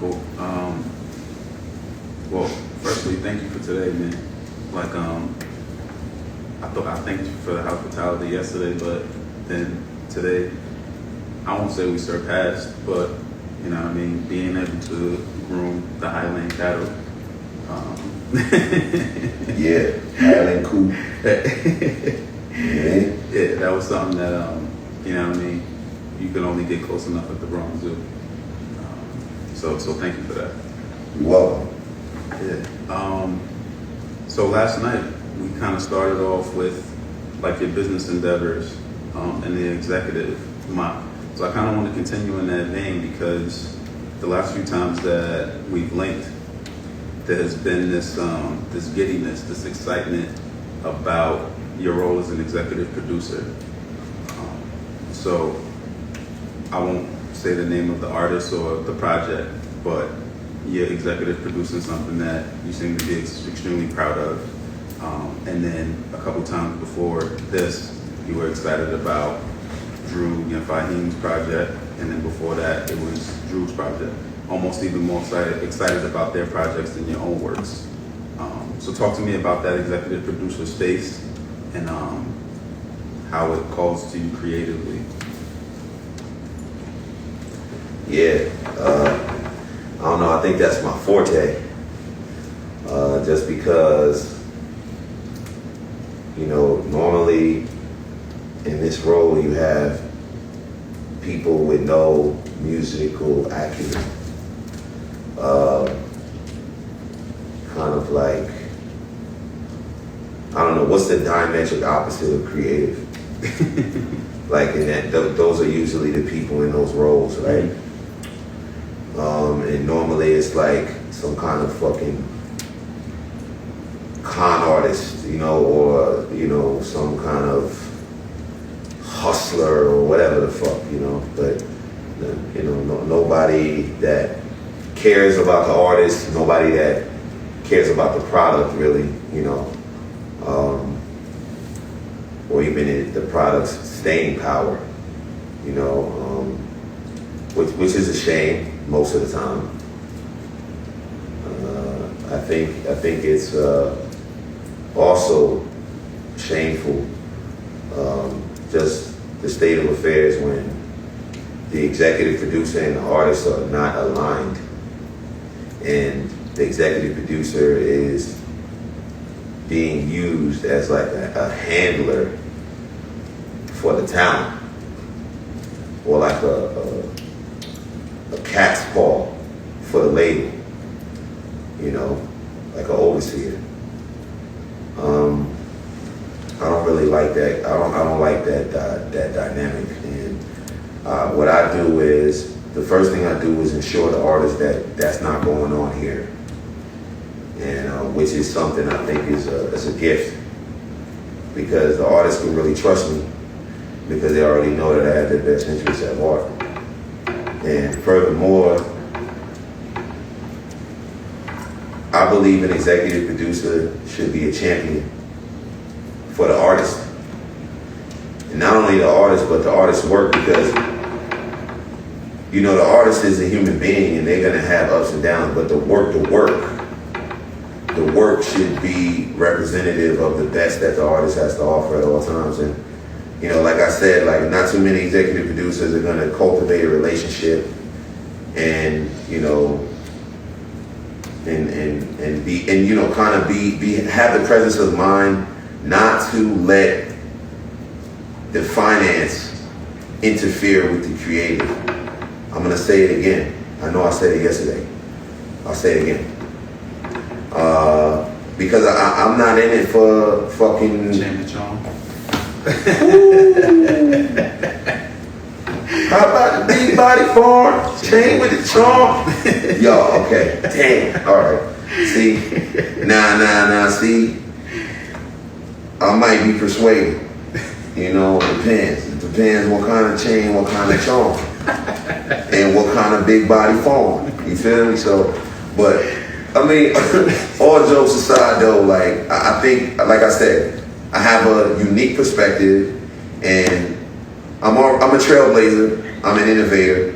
Cool. Well, firstly, thank you for today, man. Like, I thanked you for the hospitality yesterday, but then today, I won't say we surpassed, but you know what I mean, being able to groom the Highland cattle. Yeah, Highland Coop. Yeah, that was something that, you know what I mean, you can only get close enough at the Bronx Zoo. So thank you for that. You're welcome. Yeah. So last night we kind of started off with like your business endeavors and the executive MACH. So I kind of want to continue in that vein because the last few times that we've linked, there has been this this giddiness, this excitement about your role as an executive producer. So I won't say the name of the artist or the project, but you're executive producing something that you seem to be extremely proud of. And then a couple times before this, you were excited about Drew and Fahim's project, and then before that, it was Drew's project. Almost even more excited about their projects than your own works. So talk to me about that executive producer space and how it calls to you creatively. Yeah, I don't know, I think that's my forte. Just because, you know, normally in this role you have people with no musical acumen. Kind of like, I don't know, what's the diametric opposite of creative? Like, in that, those are usually the people in those roles, right? And normally it's like some kind of fucking con artist, you know, or, you know, some kind of hustler or whatever the fuck, you know, but, you know, nobody that cares about the artist, nobody that cares about the product really, you know, or even the product's staying power, you know, which is a shame most of the time. I think it's also shameful, just the state of affairs when the executive producer and the artist are not aligned, and the executive producer is being used as like a handler for the talent, or like a cat's paw for the label, you know, like an overseer. I don't really like that. I don't like that dynamic. And what I do is, the first thing I do is ensure the artist that that's not going on here, and which is something I think is a gift, because the artist can really trust me because they already know that I have their best interests at heart. And furthermore, I believe an executive producer should be a champion for the artist. And not only the artist, but the artist's work, because, you know, the artist is a human being and they're gonna have ups and downs, but the work should be representative of the best that the artist has to offer at all times. And, you know, like I said, like, not too many executive producers are gonna cultivate a relationship and, you know, and be, and, you know, kind of have the presence of mind not to let the finance interfere with the creative. I'm gonna say it again. I know I said it yesterday. I'll say it again. Because I'm not in it for fucking... Chain the charm. How about the big body farm? Chain with the charm? Yo, okay. Damn. All right. See? Nah. See? I might be persuaded. You know, it depends. It depends what kind of chain, what kind of charm, and what kind of big body farm. You feel me? So, but, I mean, all jokes aside though, like, I think, like I said, I have a unique perspective, and I'm a trailblazer, I'm an innovator.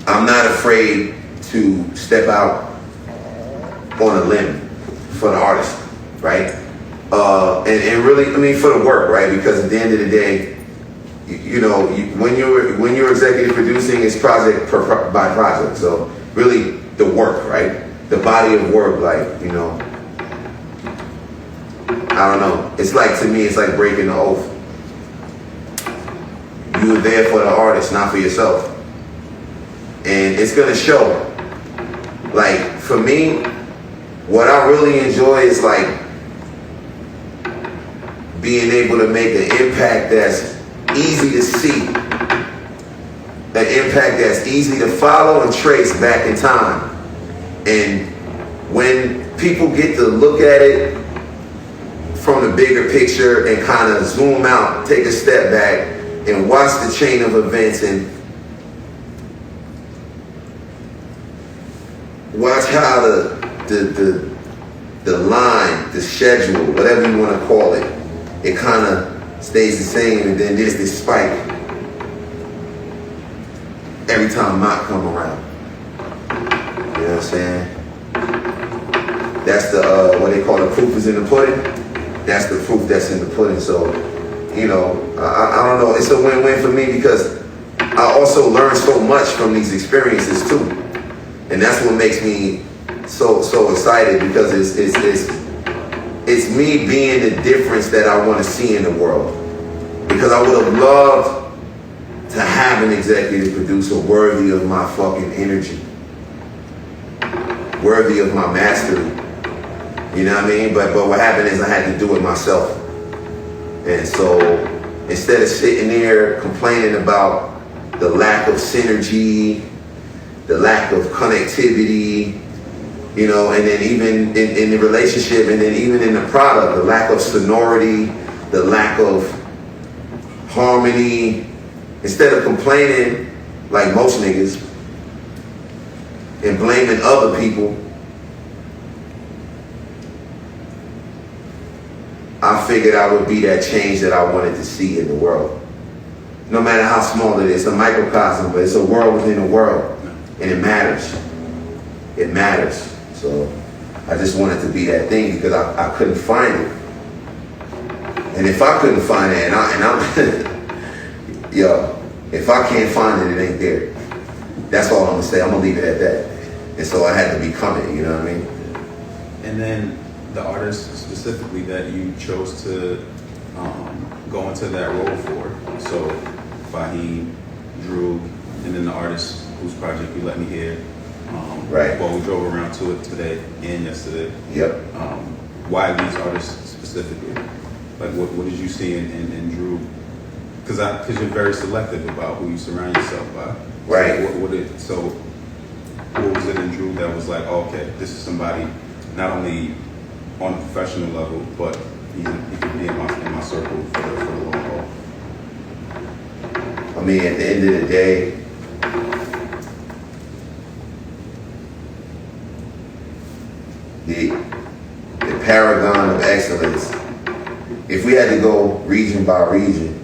I'm not afraid to step out on a limb for the artist, right? And really, I mean, for the work, right? Because at the end of the day, when you're executive producing, it's project by project. So really, the work, right? The body of work, like, I don't know. It's like, to me, it's like breaking the oath. You were there for the artist, not for yourself. And it's gonna show. Like, for me, what I really enjoy is like being able to make an impact that's easy to see. An impact that's easy to follow and trace back in time. And when people get to look at it from the bigger picture and kind of zoom out, take a step back and watch the chain of events and watch how the line, the schedule, whatever you want to call it, it kind of stays the same, and then there's this spike every time MACH come around. You know what I'm saying? That's the, what they call the proof is in the pudding. That's the proof that's in the pudding. So, I don't know. It's a win-win for me because I also learn so much from these experiences too. And that's what makes me so excited, because it's me being the difference that I want to see in the world. Because I would have loved to have an executive producer worthy of my fucking energy, worthy of my mastery. You know what I mean? But what happened is I had to do it myself. And so instead of sitting there complaining about the lack of synergy, the lack of connectivity, and then even in the relationship, and then even in the product, the lack of sonority, the lack of harmony, instead of complaining like most niggas and blaming other people, I figured I would be that change that I wanted to see in the world. No matter how small it is, it's a microcosm, but it's a world within a world, and it matters. It matters. So I just wanted to be that thing because I couldn't find it. And if I couldn't find it, and I'm yo, if I can't find it, it ain't there. That's all I'm gonna say. I'm gonna leave it at that. And so I had to become it, you know what I mean? And then the artist specifically that you chose to go into that role for. So Fahim, Drew, and then the artist whose project you let me hear. Right. Well, we drove around to it today and yesterday. Yep. Why these artists specifically? Like, what did you see in Drew? Because you're very selective about who you surround yourself by. Right. So what was it in Drew that was like, oh, okay, this is somebody not only on a professional level, but he could be in my circle for the long haul? I mean, at the end of the day, the paragon of excellence, if we had to go region by region,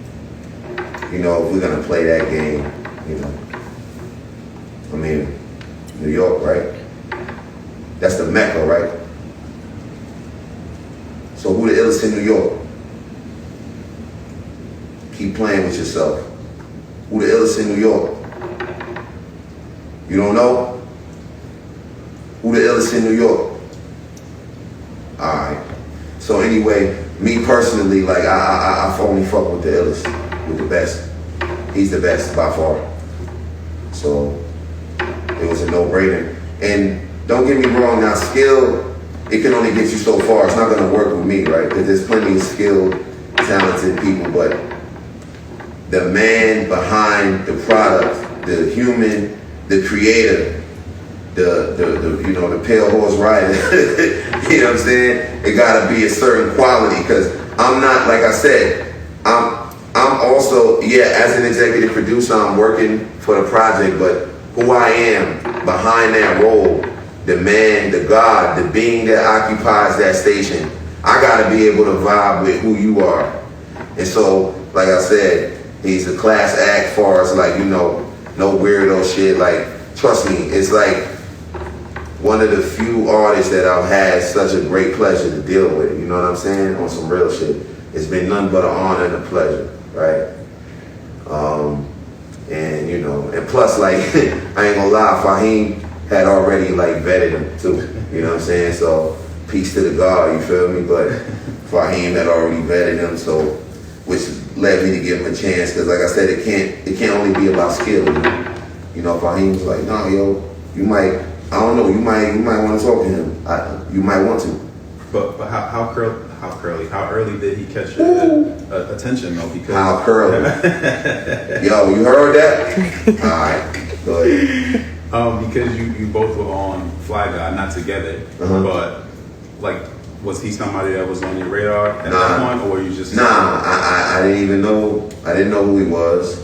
if we're going to play that game, I mean, New York, right? That's the Mecca, right? So who the illest in New York? Keep playing with yourself. Who the illest in New York? You don't know? Who the illest in New York? Alright. So anyway, me personally, like I only fuck with the illest, with the best. He's the best by far. So it was a no-brainer. And don't get me wrong, now skill, it can only get you so far. It's not gonna work with me, right? Because there's plenty of skilled, talented people, but the man behind the product, the human, the creator, the pale horse rider, you know what I'm saying? It gotta be a certain quality, because I'm not, like I said, I'm also, as an executive producer, I'm working for the project, but who I am behind that role, the man, the God, the being that occupies that station, I gotta be able to vibe with who you are. And so, like I said, he's a class act far as like, no weirdo shit. Like, trust me, it's like one of the few artists that I've had such a great pleasure to deal with. You know what I'm saying? On some real shit. It's been nothing but an honor and a pleasure, right? And you know, and plus, like, I ain't gonna lie, Fahim had already like vetted him too. You know what I'm saying? So peace to the God, you feel me? But Fahim had already vetted him, so which led me to give him a chance, because like I said, it can't only be about skill. You know, Fahim was like, no, yo, you might, I don't know, you might want to talk to him. You might want to. But how early did he catch your attention though? Because how curly? Yo, you heard that? All right, go ahead. Because you both were on Fly Guy, not together, but like, was he somebody that was on your radar at that point, or were you just? Nah, I didn't even know. I didn't know who he was.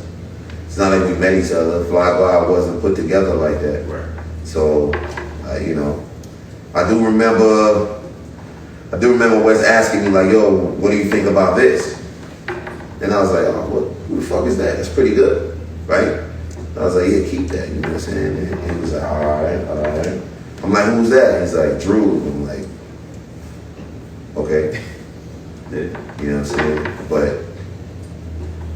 It's not like we met each other. Fly Guy wasn't put together like that. Right. So, you know, I do remember Wes asking me like, "Yo, what do you think about this?" And I was like, "Oh, who the fuck is that? That's pretty good, right?" I was like, "Yeah, keep that." You know what I'm saying? And he was like, "All right." I'm like, "Who's that?" He's like, "Drew." I'm like, "Okay." Yeah. You know what I'm saying? But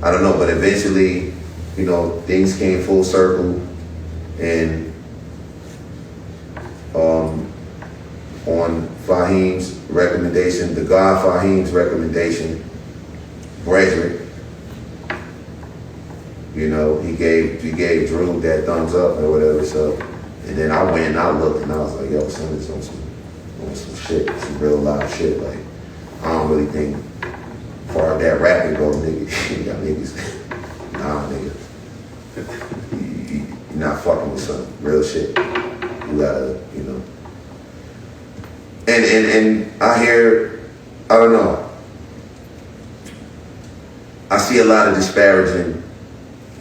I don't know. But eventually, you know, things came full circle, and on Fahim's recommendation, the God Fahim's recommendation, Frederick, you know, he gave Drew that thumbs up or whatever. So, and then I went and I looked and I was like, yo, son, it's on some shit, some real live shit. Like, I don't really think far as that rapping go, nigga. Y'all niggas, nah, nigga. You're not fucking with some real shit. You gotta, you know. And I hear, I don't know, I see a lot of disparaging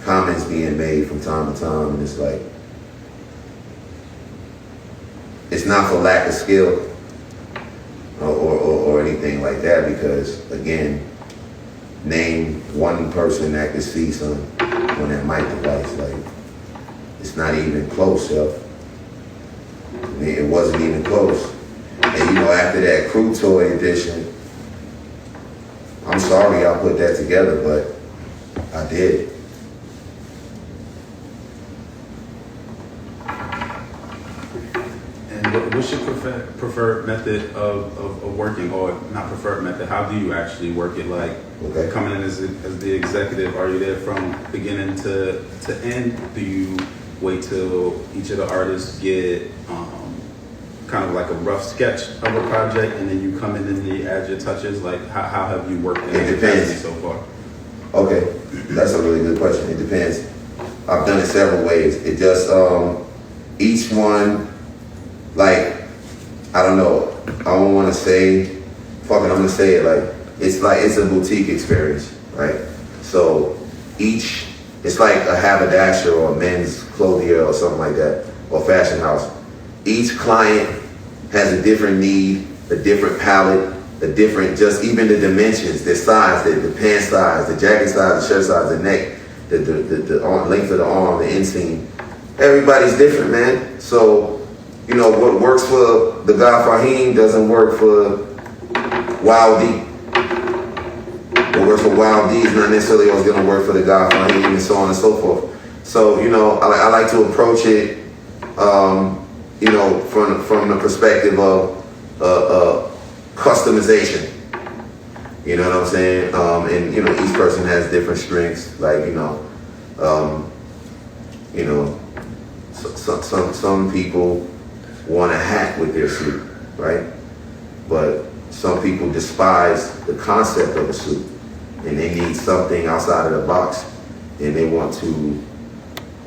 comments being made from time to time, and it's like, it's not for lack of skill or anything like that, because again, name one person that could see some on that mic device. Like, it's not even close, yo. I mean, it wasn't even close. And you know, after that Crew Toy edition, I'm sorry I put that together, but I did. And what's your preferred method of working, or not preferred method? How do you actually work it? Like, coming in as the executive, are you there from beginning to end? Do you wait till each of the artists get kind of like a rough sketch of a project, and then you come in and you add your touches? Like, how have you worked in it depends. So far? Okay, that's a really good question. It depends. I've done it several ways. It just, each one, like, I don't know, I don't want to say, fuck it, I'm going to say it it's a boutique experience, right? So it's like a haberdasher or a men's clothier or something like that, or fashion house. Each client has a different need, a different palette, a different, just even the dimensions, the size, the pant size, the jacket size, the shirt size, the neck, the arm, length of the arm, the inseam. Everybody's different, man. So, you know, what works for the guy Fahim doesn't work for Wild D. What works for Wild D is not necessarily always going to work for the guy Fahim, and so on and so forth. So, you know, I like to approach it, you know, from the perspective of customization. You know what I'm saying? And you know, each person has different strengths. Like, you know, some people want a hat with their suit, right? But some people despise the concept of a suit, and they need something outside of the box, and they want to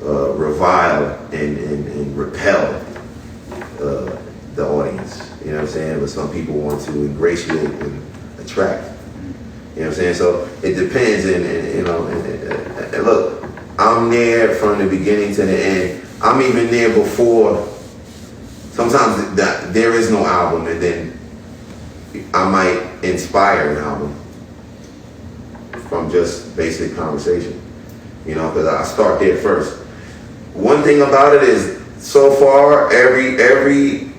revile and repel the audience. You know what I'm saying? But some people want to ingratiate and attract. You know what I'm saying? So it depends, and you know, and look, I'm there from the beginning to the end. I'm even there before. Sometimes there is no album, and then I might inspire an album from just basic conversation. You know, because I start there first. one thing about it is, so far, every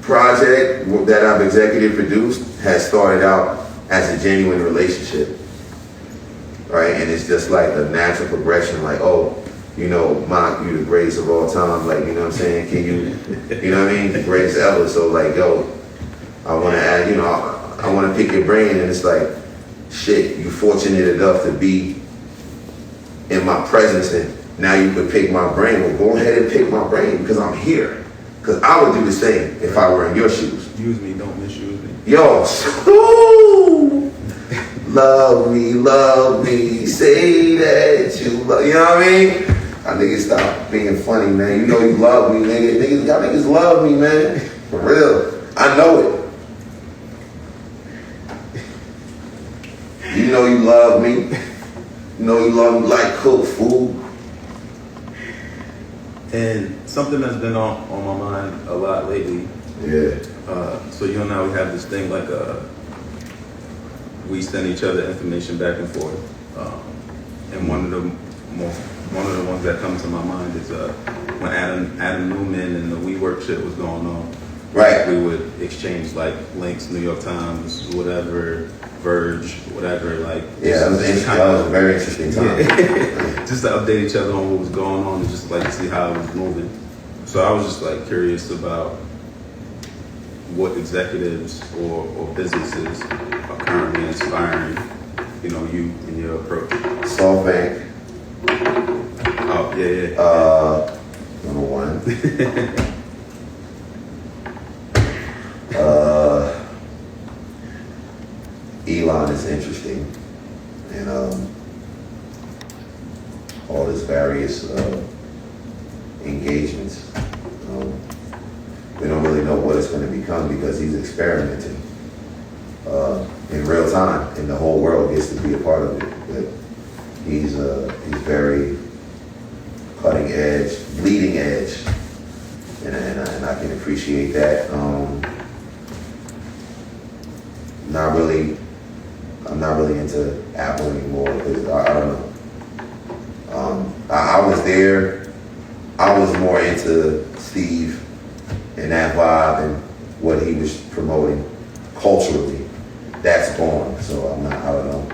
project that I've executive produced has started out as a genuine relationship, right? And it's just like a natural progression, like, oh, you know, Mock, you the greatest of all time, like, you know what I'm saying? Can you know what I mean? The greatest ever. So like, yo, I want to add, you know, I want to pick your brain, and it's like, shit, you fortunate enough to be in my presence, and now you could pick my brain. Well, go ahead and pick my brain because I'm here. Because I would do the same if I were in your shoes. Use me, don't misuse me. Yo, love me, say that you love, you know what I mean? I niggas stop being funny, man. You know you love me, nigga. Y'all niggas love me, man. For real. I know it. You know you love me. You know you love me like cook food. And something that's been on my mind a lot lately. Yeah. So you and I, we have this thing like we send each other information back and forth. And one of the ones that comes to my mind is when Adam Newman and the WeWork shit was going on. Right. We would exchange like links, New York Times, whatever, Verge, whatever. Like yeah, that was a very interesting time. Yeah. Just to update each other on what was going on and just like to see how it was moving. So I was just like curious about what executives or businesses are currently inspiring, you know, you and your approach. SoftBank. Oh yeah. Number one. Elon is interesting, and all his various engagements. We don't really know what it's going to become because he's experimenting in real time, and the whole world gets to be a part of it. But he's very cutting edge, bleeding edge, and I can appreciate that. I'm not really into Apple anymore because I don't know. I was there. I was more into Steve and that vibe and what he was promoting culturally. That's gone. So I don't know.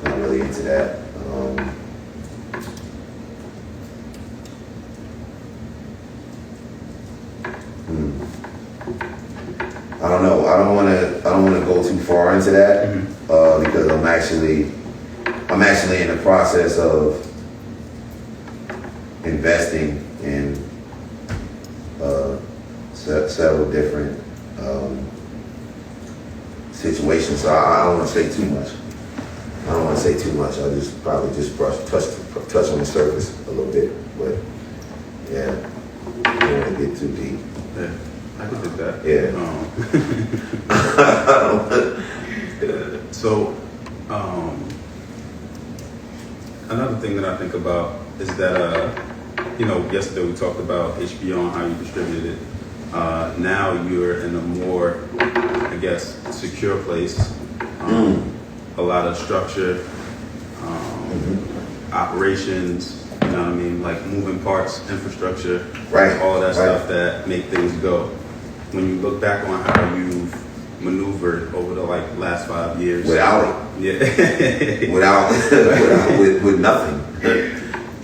Not really into that. I don't know. I don't want to go too far into that because I'm actually in the process of investing in several different situations. So I don't want to say too much. I'll just probably touch on the surface a little bit, but yeah, I don't want to get too deep. Yeah. I could do that. Yeah. So, another thing that I think about is that, yesterday we talked about HBO and how you distributed it. Now you're in a more, I guess, secure place. A lot of structure, operations, you know what I mean? Like moving parts, infrastructure, right, all that stuff that make things go. When you look back on how you've maneuvered over the last 5 years, without it, yeah, with nothing.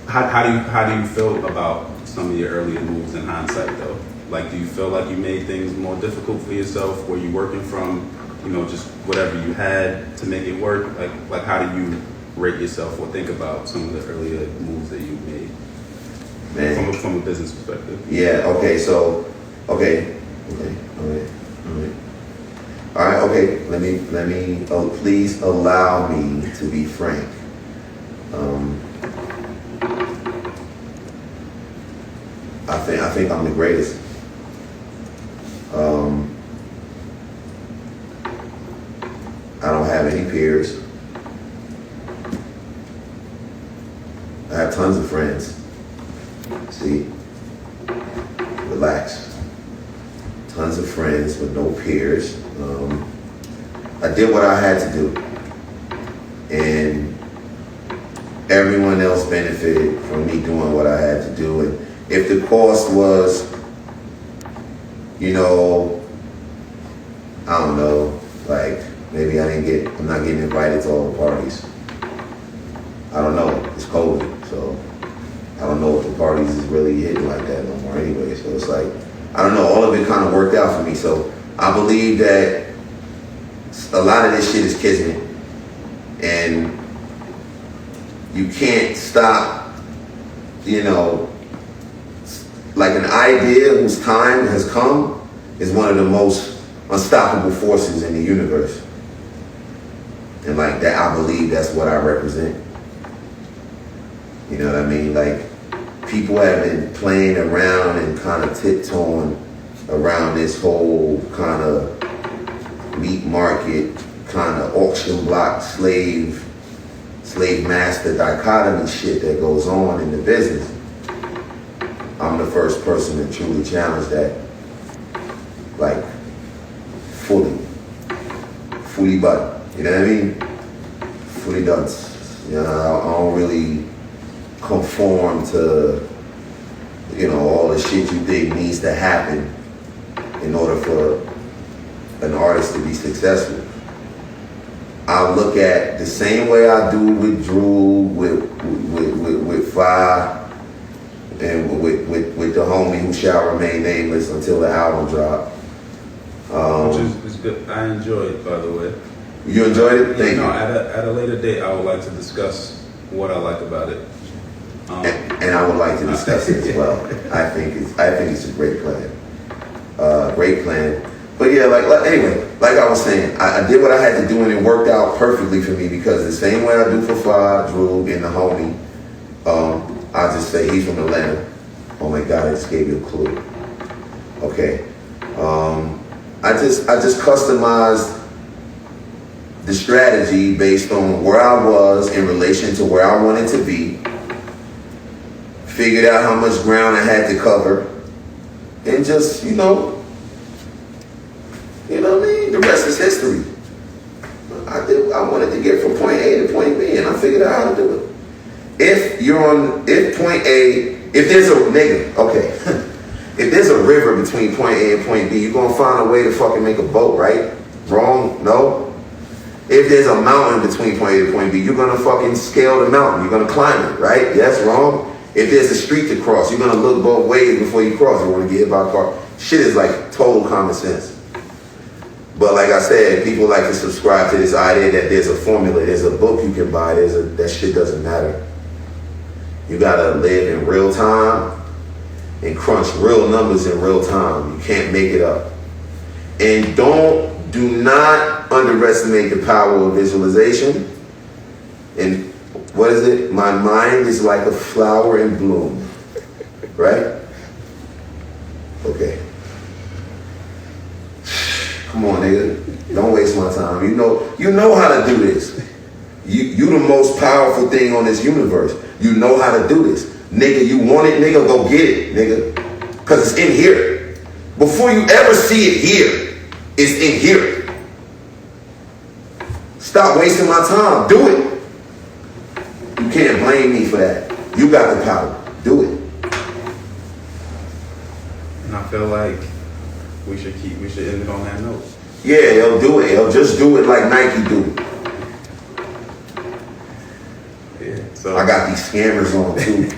How do you feel about some of your earlier moves in hindsight, though? Like, do you feel like you made things more difficult for yourself? Were you working from, just whatever you had to make it work? Like how do you rate yourself or think about some of the earlier moves that you made? Man. From a business perspective. Yeah. Okay. So. Okay. All right. Okay. Let me. Please allow me to be frank. I think I'm the greatest. I don't have any peers. I have tons of friends. See, relax. Tons of friends with no peers. I did what I had to do, and everyone else benefited from me doing what I had to do. And if the cost was, you know, I don't know, like maybe I'm not getting invited to all the parties. I don't know, it's COVID, so I don't know if the parties is really hitting like that no more anyway. So it's like, I don't know, all of it kind of worked out for me. So I believe that a lot of this shit is kismet, and you can't stop, you know, like an idea whose time has come is one of the most unstoppable forces in the universe. And like that, I believe that's what I represent. You know what I mean? Like, people have been playing around and kind of tiptoeing around this whole kind of meat market, kind of auction block, slave master dichotomy shit that goes on in the business. I'm the first person to truly challenge that, like, fully butt. You know what I mean? Fully done. You know, I don't really conform to, you know, all the shit you think needs to happen in order for an artist to be successful. I look at the same way I do with Drew, with Fire, and with the homie who shall remain nameless until the album drop. Which is good. I enjoyed it, by the way. You enjoyed it? Thank you. At a later date, I would like to discuss what I like about it. And I would like to discuss it as well. I think it's a great plan. Great plan. But yeah, anyway, like I was saying, I did what I had to do and it worked out perfectly for me, because the same way I do for Fire, Drew, and the homie, I just say he's from Atlanta. Oh my God, I just gave you a clue. Okay. I just customized the strategy based on where I was in relation to where I wanted to be. Figured out how much ground I had to cover, and just, you know what I mean? The rest is history. I wanted to get from point A to point B, and I figured out how to do it. If point A, if there's a nigga, okay, if there's a river between point A and point B, you're gonna find a way to fucking make a boat, right? Wrong? No? If there's a mountain between point A to point B, you're gonna fucking scale the mountain. You're gonna climb it, right? Yes, wrong? If there's a street to cross, you're gonna look both ways before you cross. You wanna get hit by a car. Shit is like total common sense. But like I said, people like to subscribe to this idea that there's a formula, there's a book you can buy, that shit doesn't matter. You gotta live in real time and crunch real numbers in real time. You can't make it up. And do not underestimate the power of visualization. And what is it? My mind is like a flower in bloom. Right? Okay. Come on, nigga. Don't waste my time. You know how to do this. You the most powerful thing on this universe. You know how to do this. Nigga, you want it, nigga, go get it, nigga. Because it's in here. Before you ever see it here, it's in here. Stop wasting my time. Do it. You can't blame me for that. You got the power. Do it. And I feel like we should end it on that note. Yeah, they'll do it. They'll just do it like Nike do. Yeah. So I got these scammers on too.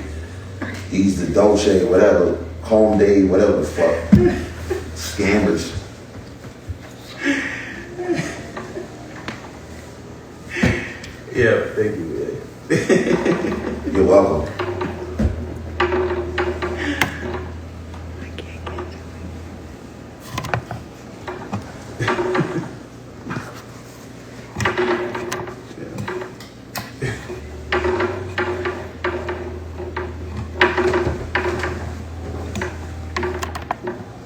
These the Dolce, whatever, Home Day, whatever the fuck. Scammers. Yeah, thank you, man. You're welcome.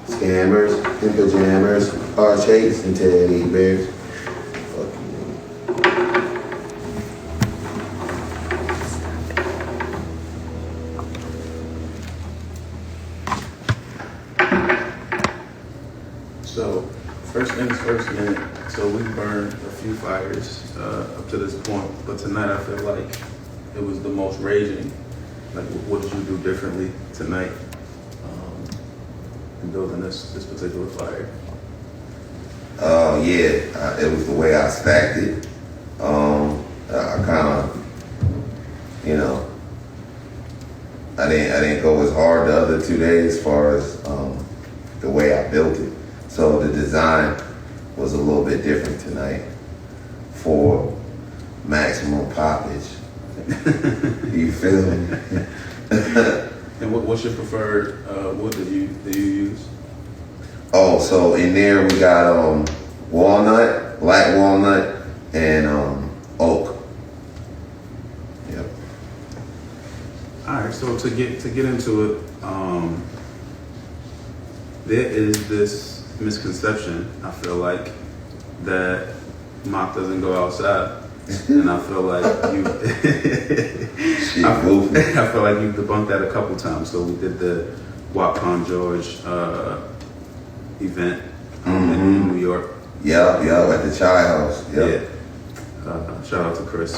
Scammers and pajamas are chasing teddy bears. Fuck you. So, first things first, man. So we burned a few fires up to this point, but tonight I feel like it was the most raging. Like, what did you do differently tonight in building this particular flyer? It was the way I stacked it. I kind of, you know, I didn't go as hard the other 2 days as far as the way I built it. So the design was a little bit different tonight for maximum poppage. You feel me? And what's your preferred wood that you use? Oh, so in there we got walnut, black walnut, and oak. Yep. All right. So to get into it, there is this misconception, I feel like, that Mach doesn't go outside. And I feel like you I feel like you debunked that a couple times. So we did the Waupon George event in New York. Yeah, at the Chai House. Yep. Yeah. Shout out to Chris.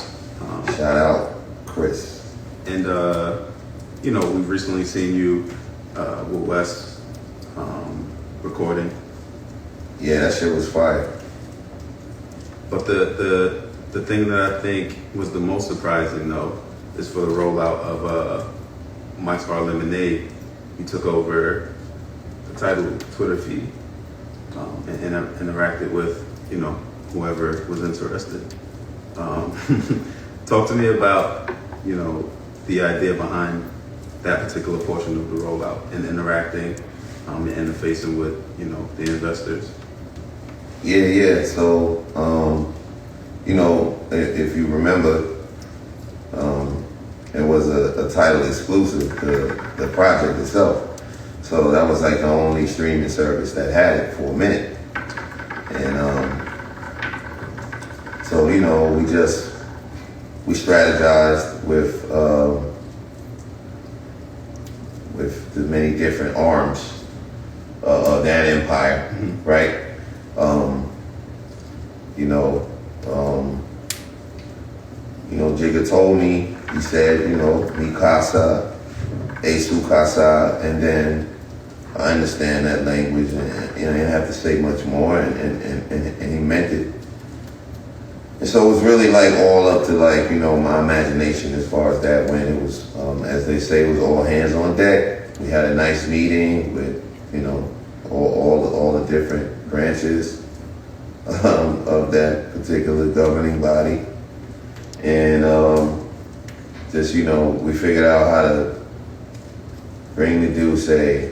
Shout out Chris. And we've recently seen you with Wes recording. Yeah, that shit was fire. But the thing that I think was the most surprising, though, is for the rollout of Mike's Hard Lemonade. You took over the title Twitter feed and interacted with, whoever was interested. Talk to me about, the idea behind that particular portion of the rollout and interacting and interfacing with, the investors. Yeah. So, if you remember, it was a title exclusive to the project itself. So that was like the only streaming service that had it for a minute. And so, we strategized with the many different arms of that empire, right? Jigga told me, he said, mi casa, e su casa, and then I understand that language, and I didn't have to say much more, and he meant it. And so it was really like all up to my imagination as far as that went. It was, as they say, it was all hands on deck. We had a nice meeting with, all the different branches of that particular governing body. And we figured out how to bring the Duce,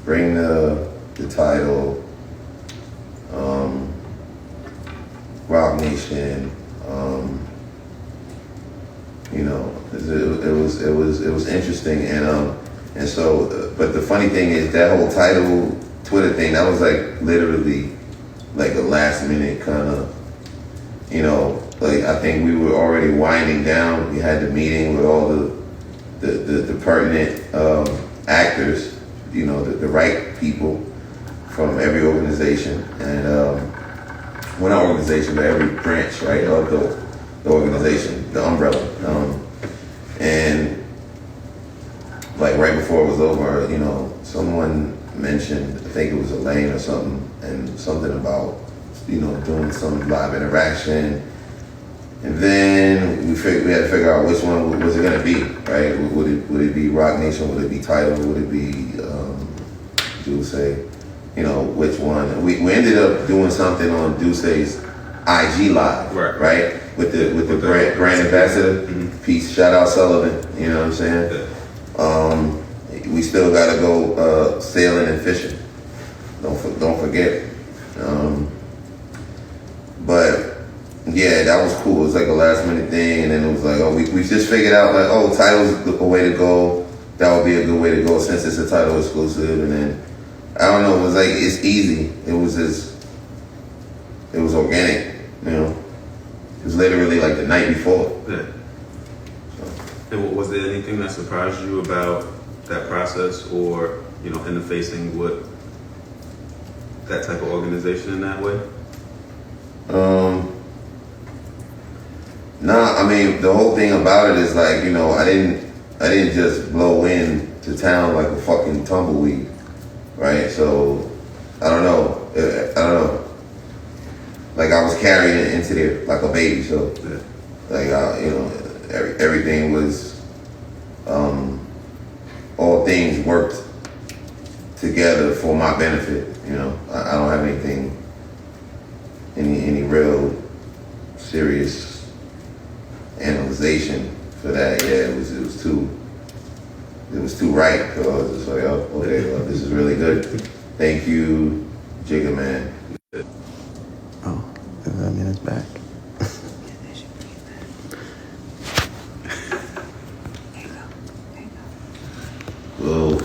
bring the title, Rock Nation. It was interesting, and so. But the funny thing is that whole title Twitter thing, that was literally a last minute kind of, I think we were already winding down. We had the meeting with all the pertinent actors, the right people from every organization, and well, not organization, but every branch, right, of the organization, the umbrella. And right before it was over, someone mentioned, I think it was Elaine or something, and something about, doing some live interaction. And then we had to figure out which one was it going to be, right? Would it be Rock Nation? Would it be Title? Would it be Duce? Which one? We ended up doing something on Duce's IG Live, right? With the brand ambassador. Mm-hmm. Peace, shout out Sullivan. You know what I'm saying? Yeah. We still got to go sailing and fishing. Don't forget. But yeah, that was cool. It was like a last minute thing, and then it was we just figured out title's a way to go. That would be a good way to go since it's a title exclusive. And then I don't know, it was it's easy. It was organic, It was literally the night before. Yeah. So. And was there anything that surprised you about that process, or interfacing with that type of organization in that way? Nah, I mean, the whole thing about it is I I didn't just blow into town like a fucking tumbleweed, right? So I don't know. Like I was carrying it into there like a baby. So like everything was, all things worked together for my benefit. I don't have anything, any real serious analyzation for that. Yeah, it was too right. So I was just like, oh, okay, well, this is really good. Thank you, Jigga Man. Oh, I mean, it's back. Whoa.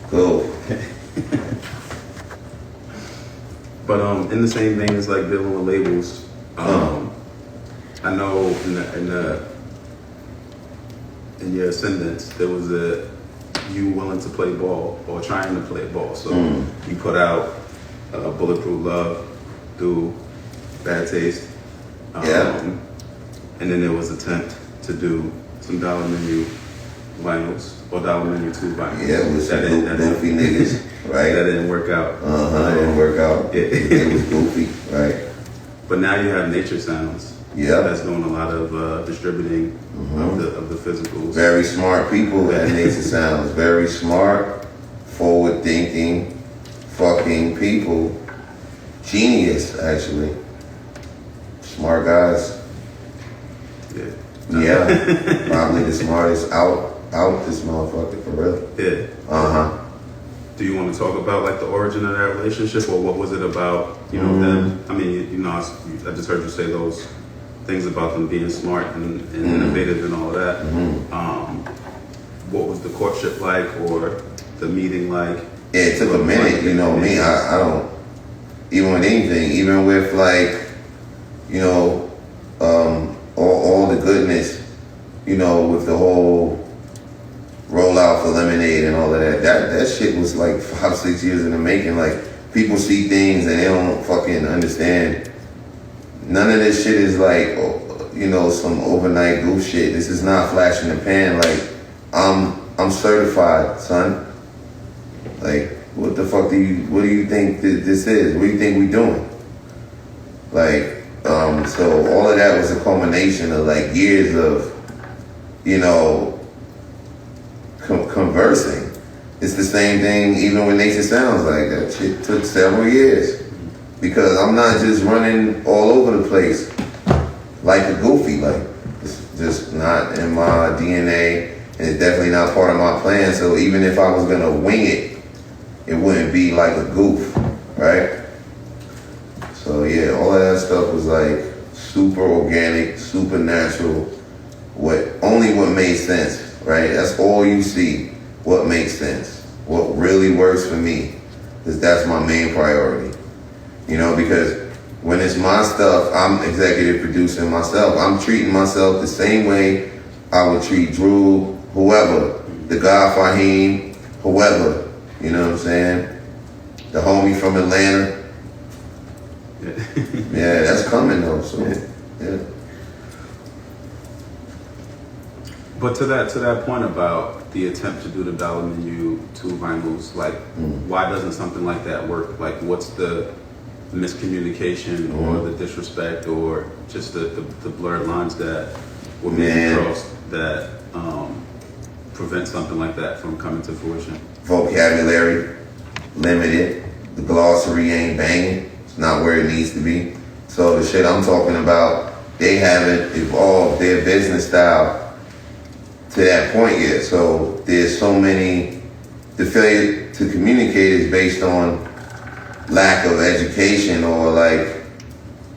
Cool. But in the same vein as like dealing with labels, I know in your ascendance there was you willing to play ball or trying to play ball. So you put out Bulletproof Love, Do, Bad Taste, and then there was attempt to do some Dollar Menu vinyls or Dollar Menu 2 vinyls. Yeah, with some goofy niggas, right? That didn't work out. That didn't work out. It was goofy, right? But now you have Nature Sounds. Yeah, that's doing a lot of distributing of the physicals. Very smart people at Nature Sounds. Very smart, forward-thinking, fucking people. Genius, actually. Smart guys. Yeah, probably the smartest out this motherfucker for real. Yeah. Do you want to talk about like the origin of that relationship, or what was it about? Them. I mean, I just heard you say those things about them being smart and innovative and all of that. What was the courtship like, or the meeting like? Yeah, it took a minute. You know me. I don't even with anything, even with like, all the goodness, with the whole rollout for Lemonade and all of that. That shit was like 5-6 years in the making. Like, people see things and they don't fucking understand. None of this shit is like, some overnight goof shit. This is not flash in the pan. Like, I'm certified, son. Like, what the fuck what do you think this is? What do you think we doing? Like, so all of that was a culmination of like years of, conversing. It's the same thing even with Nature Sounds. Like, that shit took several years because I'm not just running all over the place like a goofy. Like, it's just not in my DNA, and it's definitely not part of my plan. So even if I was gonna wing it, it wouldn't be like a goof, right? So yeah, all of that stuff was like super organic, super natural. What made sense, right? That's all you see. What makes sense? What really works for me? Because that's my main priority. Because when it's my stuff, I'm executive producing myself. I'm treating myself the same way I would treat Drew, whoever, the guy Fahim, whoever. You know what I'm saying? The homie from Atlanta. Yeah, that's coming though. So yeah. But to that point about the attempt to do the Dollar Menu 2 vinyls, like, why doesn't something like that work? Like, what's the miscommunication or the disrespect or just the blurred lines that were being crossed that prevent something like that from coming to fruition? Vocabulary limited. The glossary ain't banging. It's not where it needs to be. So the shit I'm talking about, they haven't evolved their business style to that point yet. So there's so many, the failure to communicate is based on lack of education, or like,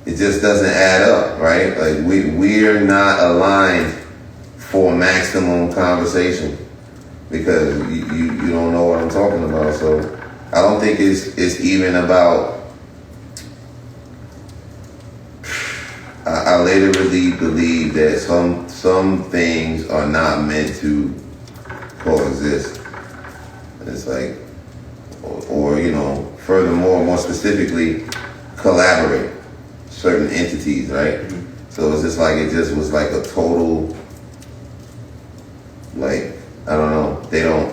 it just doesn't add up, right? Like, we're not aligned for maximum conversation because you don't know what I'm talking about. So I don't think it's even about, I literally believe that some things are not meant to coexist. It's like, or furthermore, more specifically, collaborate certain entities, right? So it's just like it just was like a total, like I don't know, they don't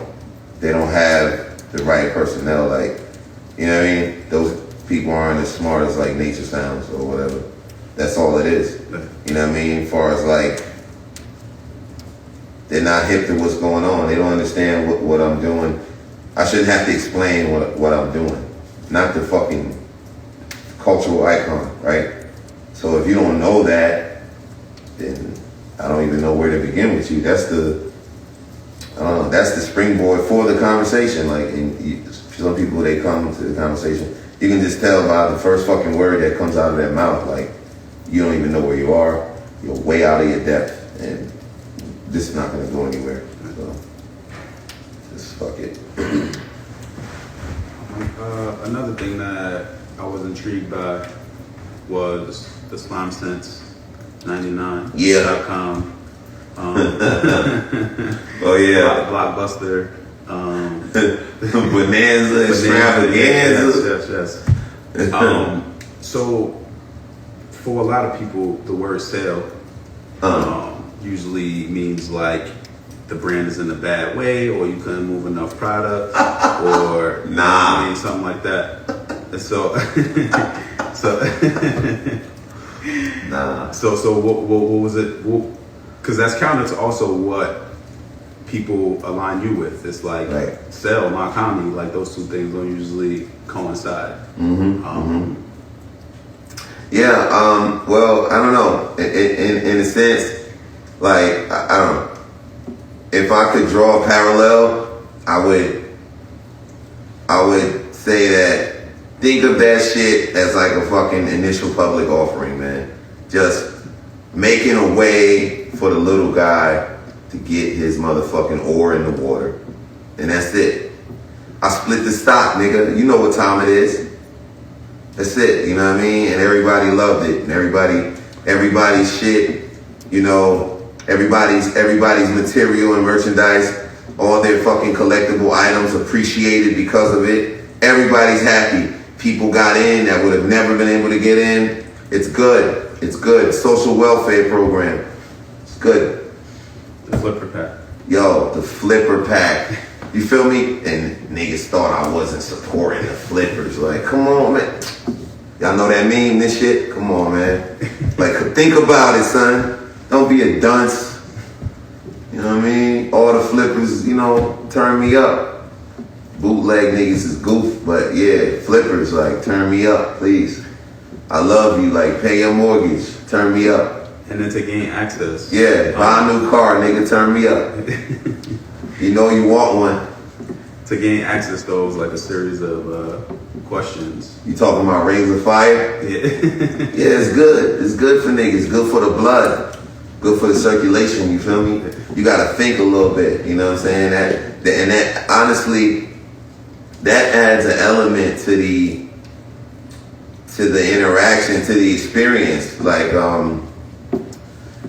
have the right personnel, like you know what I mean? Those people aren't as smart as like nature sounds or whatever. That's all it is. You know what I mean? As far as like they're not hip to what's going on. They don't understand what I'm doing. I shouldn't have to explain what I'm doing. Not the fucking cultural icon, right? So if you don't know that, then I don't even know where to begin with you. That's the, I don't know, that's the springboard for the conversation. Like, some people, they come to the conversation, you can just tell by the first fucking word that comes out of their mouth, like, you don't even know where you are. You're way out of your depth, and this is not going to go anywhere. So, just fuck it. Another thing that I was intrigued by was the Slime Sense 99.com. Yeah. Oh yeah. Blockbuster. Bonanza, extravaganza. Yes. So for a lot of people, the word sale usually means like the brand is in a bad way, or you couldn't move enough product, or nah, I mean, something like that. And so, nah. So what was it? Because that's counter to also what people align you with. It's like sell, MACH-HOMMY, like those two things don't usually coincide. Yeah. Well, I don't know. In a sense, like I don't know. If I could draw a parallel, I would say that think of that shit as like a fucking initial public offering, man. Just making a way for the little guy to get his motherfucking oar in the water. And that's it. I split the stock, nigga. You know what time it is. That's it, you know what I mean? And everybody loved it. And everybody's shit, you know, everybody's material and merchandise, all their fucking collectible items appreciated because of it. Everybody's happy. People got in that would have never been able to get in. It's good. It's good. Social welfare program. It's good. The flipper pack. Yo, the flipper pack. You feel me? And niggas thought I wasn't supporting the flippers. Like, come on, man. Y'all know that meme, this shit? Come on, man. Like, think about it, son. Don't be a dunce. You know what I mean? All the flippers, you know, turn me up. Bootleg niggas is goof, but yeah, flippers, like, turn me up, please. I love you, like, pay your mortgage, turn me up. And then to gain access. Yeah, buy a new car, nigga, turn me up. You know you want one. To gain access, though, was like a series of questions. You talking about rings of fire? Yeah. Yeah, it's good. It's good for niggas. Good for the blood. Good for the circulation, you feel me? You gotta think a little bit, you know what I'm saying? That honestly, that adds an element to the interaction, to the experience. Like,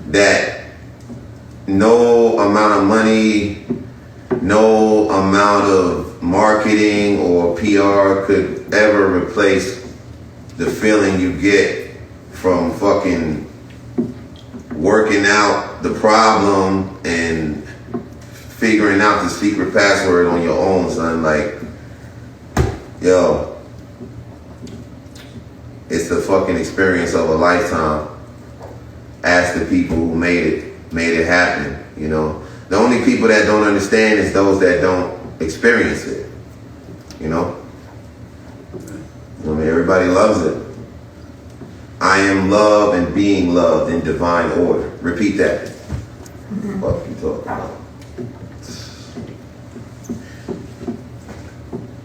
that no amount of money, no amount of marketing or PR could ever replace the feeling you get from fucking working out the problem and figuring out the secret password on your own, son. Like, yo, it's the fucking experience of a lifetime. Ask the people who made it happen, you know. The only people that don't understand is those that don't experience it, you know. I mean, everybody loves it. I am love and being loved in divine order. Repeat that. What you talking about?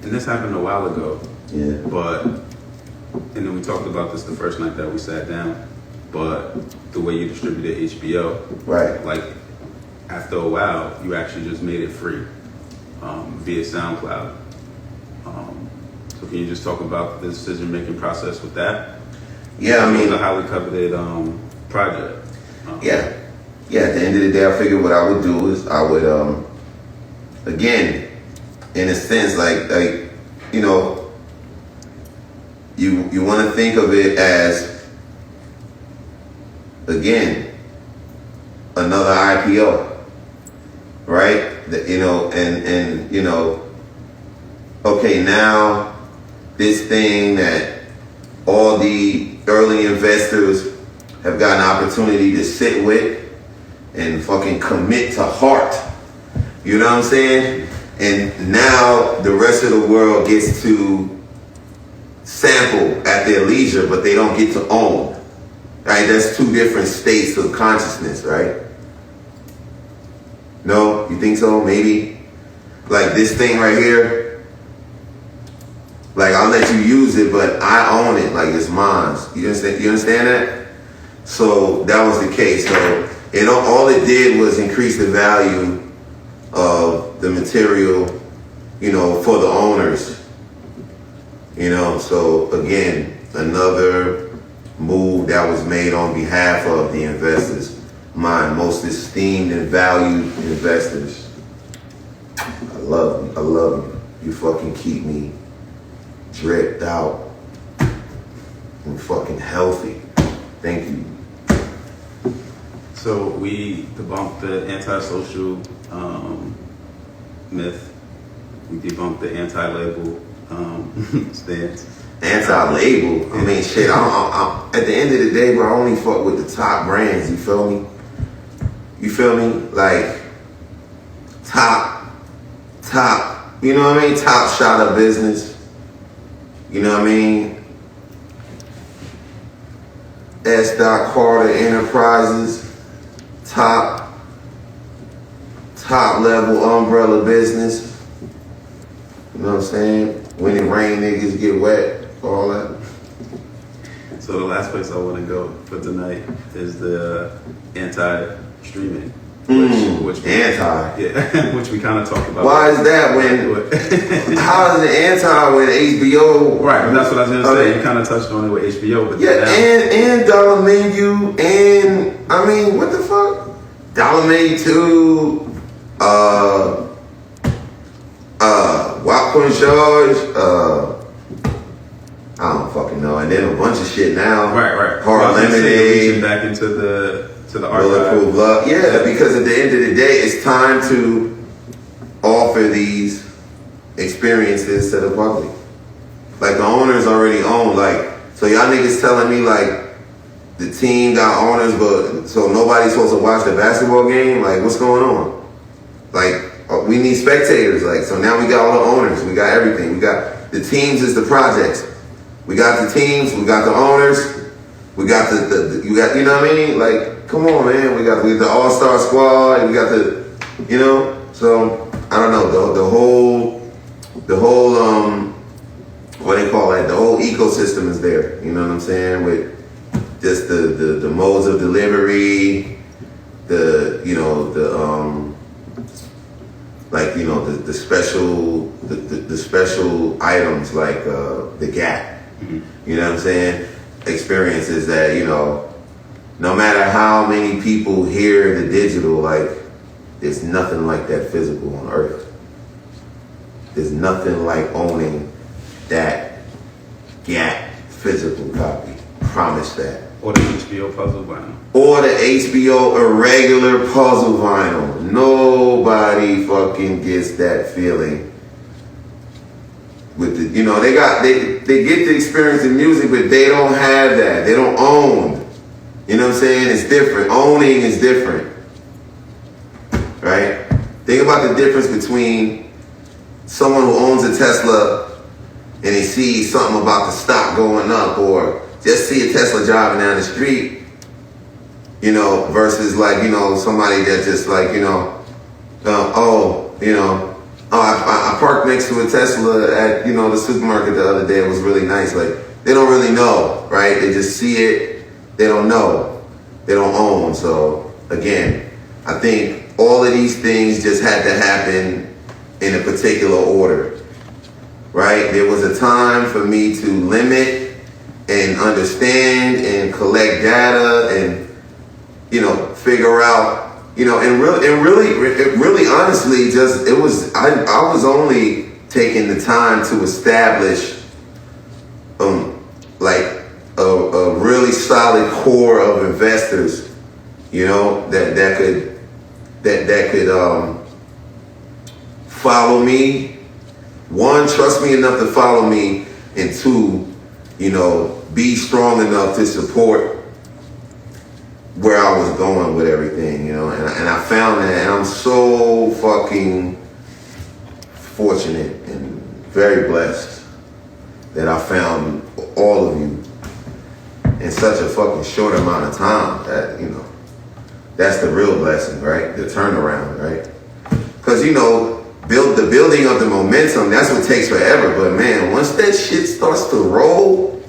And this happened a while ago. Yeah. And then we talked about this the first night that we sat down. But the way you distributed HBO, right? Like after a while, you actually just made it free via SoundCloud. So can you just talk about the decision-making process with that? Yeah, I mean, it was a highly coveted project. Yeah. At the end of the day, I figured what I would do is I would, again, in a sense, like you know, you want to think of it as, again, another IPO, right? Okay, now this thing that all the early investors have got an opportunity to sit with and fucking commit to heart. You know what I'm saying? And now the rest of the world gets to sample at their leisure, but they don't get to own. Right? That's two different states of consciousness, right? No? You think so? Maybe? Like this thing right here, like I'll let you use it, but I own it, like it's mine. You understand that? So that was the case. So all it did was increase the value of the material, for the owners. So again, another move that was made on behalf of the investors, my most esteemed and valued investors. I love you. You fucking keep me dripped out and fucking healthy. Thank you. So we debunked the antisocial myth. We debunked the anti-label stance. Anti-label? I mean, shit, I'm at the end of the day, bro, I only fuck with the top brands, you feel me? Like, top, you know what I mean? Top shot of business. You know what I mean? S. Carter Enterprises. Top level umbrella business. You know what I'm saying? When it rain, niggas get wet, all that. So the last place I want to go for tonight is the anti-streaming. Which which we kind of talked about. Why is that when? How is it anti when HBO? Right, that's what I was gonna say. You kind of touched on it with HBO, but and Dollar Menu, and I mean, what the fuck? Dollar Menu 2, Wap Point Charge, I don't fucking know, and then a bunch of shit now. Right. Hard Lemonade. Reaching back into the archive. Bulletproof Love. Yeah, because at the end of the day, it's time to offer these experiences to the public. Like the owners already own, like, so y'all niggas telling me like the team got owners, but so nobody's supposed to watch the basketball game? Like, what's going on? Like, we need spectators. Like, so now we got all the owners, we got everything. We got the teams is the projects. We got the teams, we got the owners, we got you got, you know what I mean? Like, come on, man. We got the all-star squad, we got so I don't know, the whole what they call it, the whole ecosystem is there. You know what I'm saying? With just the modes of delivery, the special items like the Gap. You know what I'm saying? Experiences that, no matter how many people hear the digital, like, there's nothing like that physical on earth. There's nothing like owning that Gap physical copy. Promise that. Or the HBO puzzle vinyl. Or the HBO irregular puzzle vinyl. Nobody fucking gets that feeling. With the, they get the experience in music, but they don't have that. They don't own. You know what I'm saying? It's different. Owning is different. Right? Think about the difference between someone who owns a Tesla and they see something about the stock going up, or just see a Tesla driving down the street, versus like, somebody that just like, I parked next to a Tesla at, the supermarket the other day. It was really nice. Like, they don't really know, right? They just see it. They don't know. They don't own. So, again, I think all of these things just had to happen in a particular order, right? There was a time for me to limit and understand and collect data and, figure out, and really honestly, I was only taking the time to establish really solid core of investors, you know, that could follow me. One, trust me enough to follow me, and two, you know, be strong enough to support where I was going with everything, you know, and I found that, and I'm so fucking fortunate and very blessed that I found all of you in such a fucking short amount of time. That, you know, that's the real blessing, right? The turnaround, right? Because, you know, the building of the momentum, that's what takes forever. But man, once that shit starts to roll,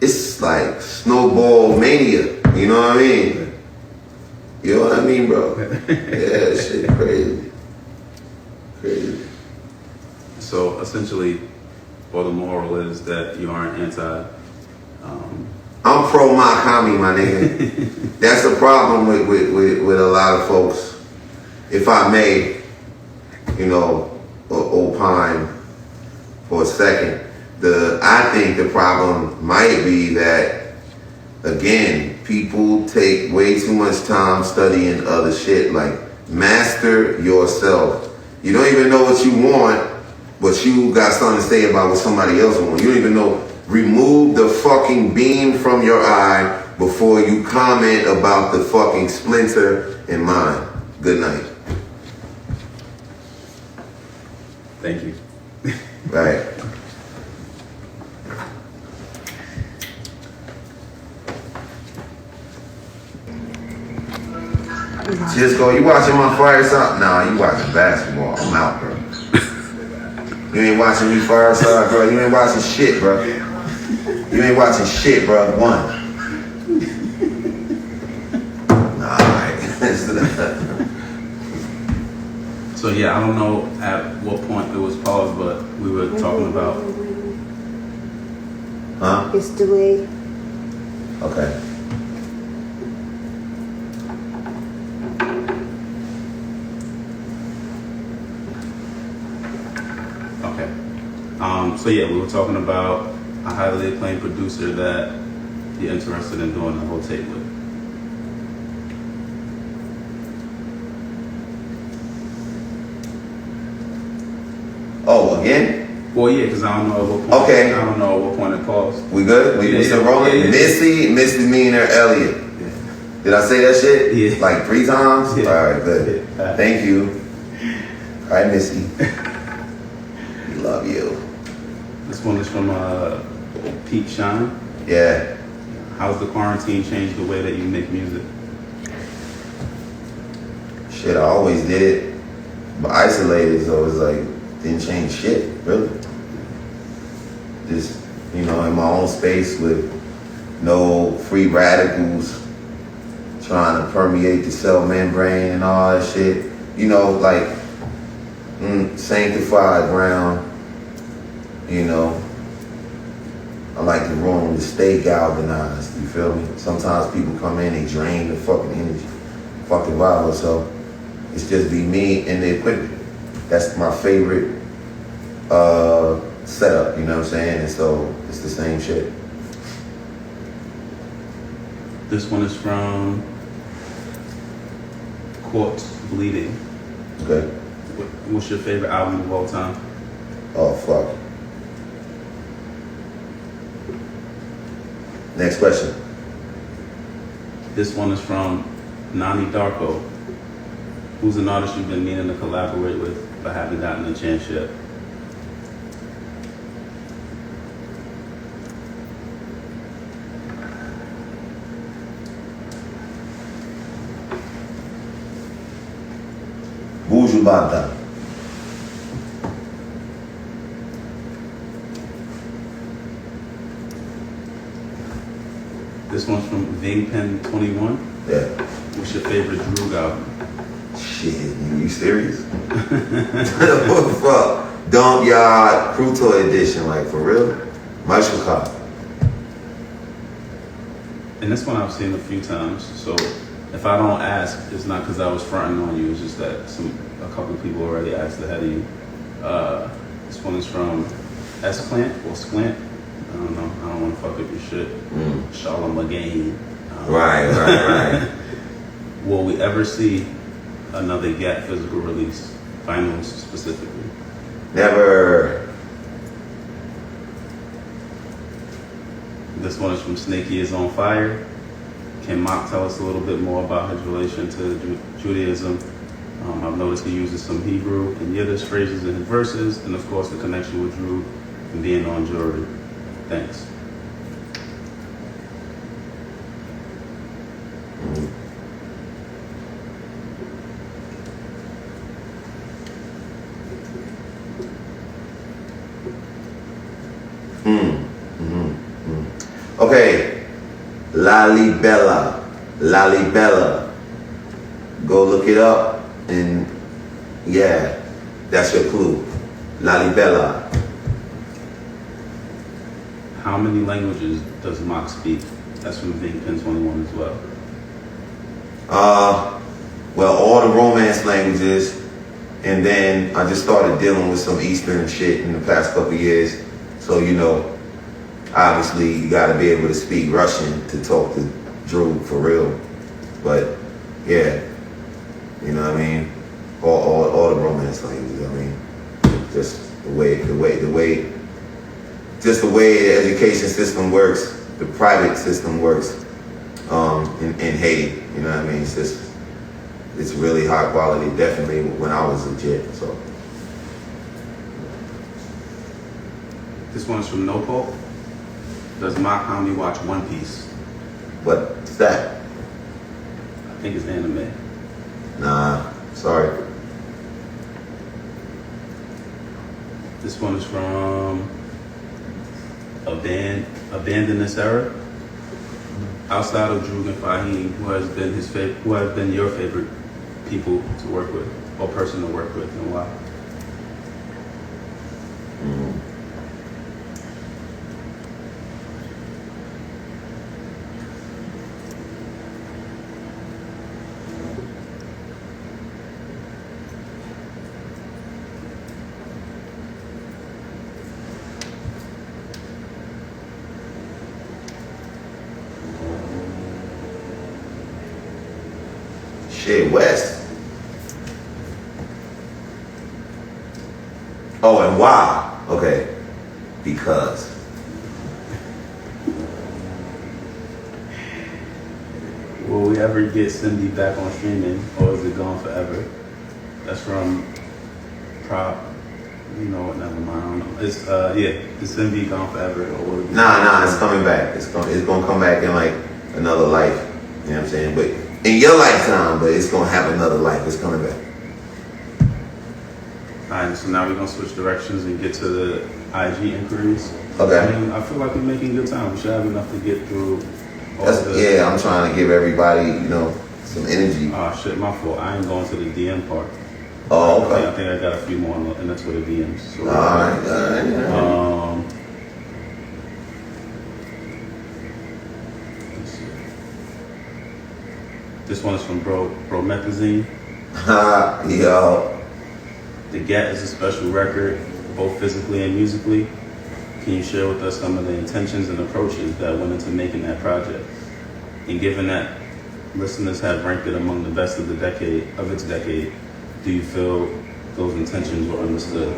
it's like snowball mania. You know what I mean? You know what I mean, bro? Yeah, shit crazy. Crazy. So essentially, well, the moral is that you aren't anti. I'm pro MACH-HOMMY, my nigga. That's the problem with a lot of folks. If I may, you know, opine for a second, I think the problem might be that, again, people take way too much time studying other shit. Like, master yourself. You don't even know what you want, but you got something to say about what somebody else wants. You don't even know. Remove the fucking beam from your eye before you comment about the fucking splinter in mine. Good night. Thank you. Right. Just go, you watching my Fireside? Nah, you watching basketball. I'm out, bro. You ain't watching me Fireside, bro. You ain't watching shit, bro. You ain't watching shit, bro. One. Nah, alright. So yeah, I don't know at what point it was paused, but we were talking about. Huh? It's delayed. Okay. Okay. So yeah, we were talking about a highly acclaimed producer that you're interested in doing the whole tape with. Oh, again? Well, yeah, because I don't know at what point. Okay. I don't know at what point it paused. We good? We still rolling? Yeah. Missy, Misdemeanor, Elliott. Yeah. Did I say that shit? Yeah. Like 3 times? Yeah. Alright, good. Yeah. Thank you. Alright, Missy. We love you. This one is from Peak Shine. Yeah. How's the quarantine changed the way that you make music? Shit, I always did it. But isolated, so it's like, didn't change shit, really. Just, you know, in my own space with no free radicals trying to permeate the cell membrane and all that shit. You know, like, sanctified ground, you know. I like the room to stay galvanized, you feel me? Sometimes people come in, they drain the fucking energy, fucking vibe, so it's just be me and the equipment. That's my favorite setup, you know what I'm saying? And so it's the same shit. This one is from Corpse Bleeding. Okay. What's your favorite album of all time? Oh, fuck. Next question. This one is from Nani Darko. Who's an artist you've been meaning to collaborate with but haven't gotten a chance yet? Buju Banton. This one's from Vingpen21. Yeah. What's your favorite Droog album? Shit, you serious? What the fuck? Dump Yard Cruto edition, like for real? MERCA. And this one I've seen a few times, so if I don't ask, it's not because I was fronting on you, it's just that a couple people already asked ahead of you. This one is from S-Clant or Sclant. I don't know, I don't want to fuck up your shit. Charlemagne. Right. Will we ever see another GAT physical release, finals specifically? Never. This one is from Snakey is on Fire. Can Mock tell us a little bit more about his relation to Judaism? I've noticed he uses some Hebrew and Yiddish phrases in his verses, and of course the connection with Drew and being on jury. Thanks. Okay, Lalibela. Go look it up, and yeah, that's your clue. Lalibela. How many languages does Mock speak? That's from Pin 21 as well. Well, all the Romance languages, and then I just started dealing with some Eastern shit in the past couple of years. So, you know, obviously you gotta be able to speak Russian to talk to Drew for real. But yeah, you know what I mean? All the Romance languages, I mean, just the way the education system works, the private system works, in Haiti, you know what I mean? It's really high quality, definitely when I was legit, so. This one's from No Pope. Does MACH-HOMMY watch One Piece? What's that? I think it's anime. Nah, sorry. This one is from Abandon This Era. Outside of Drew and Fahim, who has been your favorite people to work with or person to work with, and why? Shit, West. Oh, and why? Okay. Because. Will we ever get Cindy back on streaming, or is it gone forever? That's from Prop. You know what? Never mind. I don't know. It's is Cindy gone forever, or will it be? Nah, it's coming back. It's gonna come back in like another life. You know what I'm saying? But in your lifetime, but it's gonna have another life. It's coming back. Alright, so now we're gonna switch directions and get to the IG inquiries. Okay. I mean, I feel like we're making good time. We should have enough to get through all Yeah, I'm trying to give everybody, you know, some energy. Oh shit, my fault. I ain't going to the DM part. Oh, okay. I think I got a few more in the Twitter DMs. So, All right. Let's see. This one is from Bromethazine. Yo. The GAT is a special record, both physically and musically. Can you share with us some of the intentions and approaches that went into making that project? And given that listeners have ranked it among the best of its decade, do you feel those intentions were understood?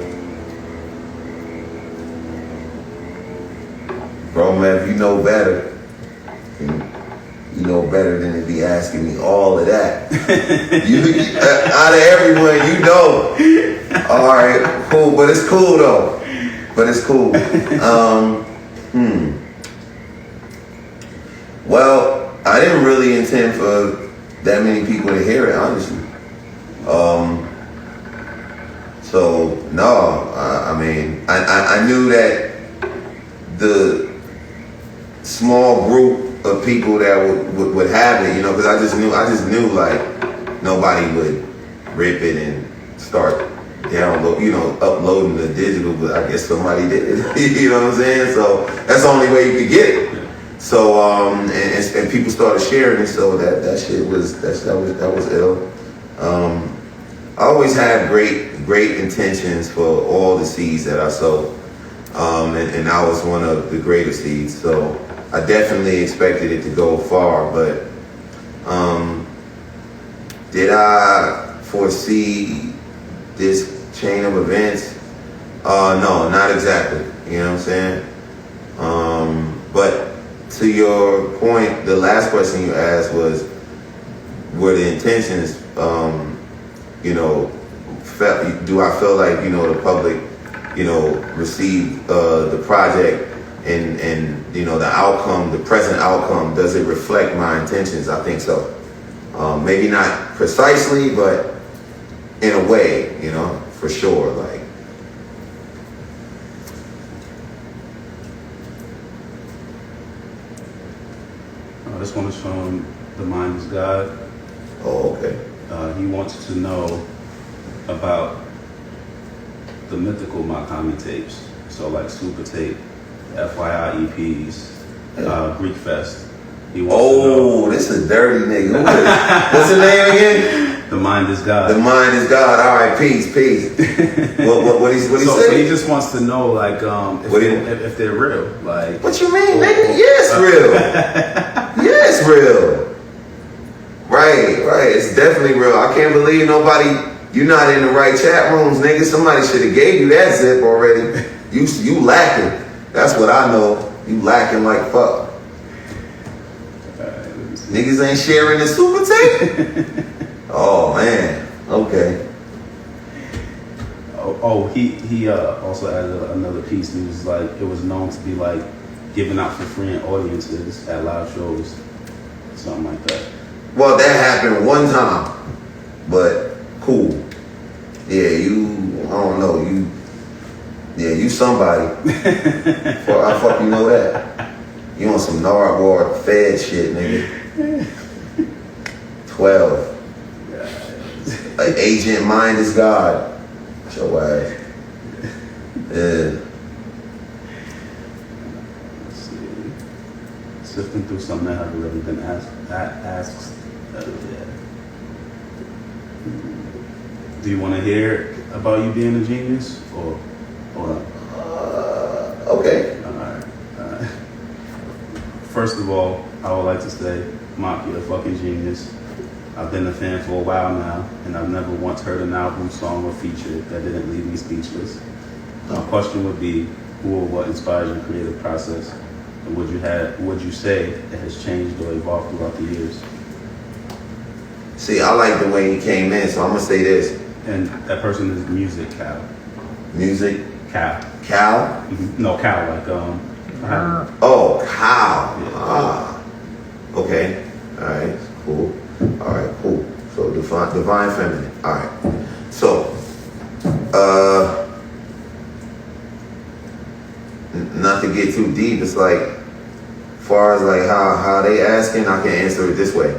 Bro, man, if you know better, you know better than to be asking me all of that. Out of everyone, you know. All right, cool, but it's cool though. But it's cool. Well, I didn't really intend for that many people to hear it, honestly. So no, I mean, I knew that the small group of people that would have it, you know, because I just knew like nobody would rip it and start uploading the digital, but I guess somebody did it. You know what I'm saying? So that's the only way you could get it. So and people started sharing it, so that shit was that was ill. I always had great intentions for all the seeds that I sow, and I was one of the greater seeds. So I definitely expected it to go far, but did I foresee this chain of events? No, not exactly. You know what I'm saying? But to your point, the last question you asked was, were the intentions, do I feel like, the public, received the project and the outcome, the present outcome, does it reflect my intentions? I think so. Maybe not precisely, but in a way, for sure. Like, this one is from The Mind is God. oh, okay. He wants to know about the mythical MACH-HOMMY tapes. So like Super Tape, FYI EPs, Greek Fest. He wants to know. This is dirty nigga. What's the name again? The Mind is God. The Mind is God. All right, peace. What he So say? he just wants to know, like, if they're real. Like, What you mean, nigga? Yes, real. Yes, real. Right. It's definitely real. I can't believe you're not in the right chat rooms, nigga. Somebody should have gave you that zip already. You lacking. That's what I know. You lacking like fuck. Niggas ain't sharing the super tape? Oh, man. Okay. He also added another piece. He was like, it was known to be like given out for free in audiences at live shows, something like that. Well, that happened one time, but cool. Yeah, I don't know, you somebody. I fucking know that. You on some Nardwar Fed shit, nigga. 12. Like Agent Mind is God. Your ass. Yeah. Let's see. Sifting through something that hasn't really been asked. Do you want to hear about you being a genius, or okay. All right. First of all, I would like to say, Mach, you're a fucking genius. I've been a fan for a while now, and I've never once heard an album, song, or feature that didn't leave me speechless. My question would be, who or what inspires your creative process, and would you say it has changed or evolved throughout the years? See, I like the way he came in, so I'm gonna say this. And that person is Music Cal. Music? Cal. Cal? Mm-hmm. No, Cal, like, Oh, Cal. Yeah. Ah. Okay. Alright, cool. Alright, cool. So divine feminine. Alright. So, not to get too deep, it's like, as far as like how they asking, I can answer it this way.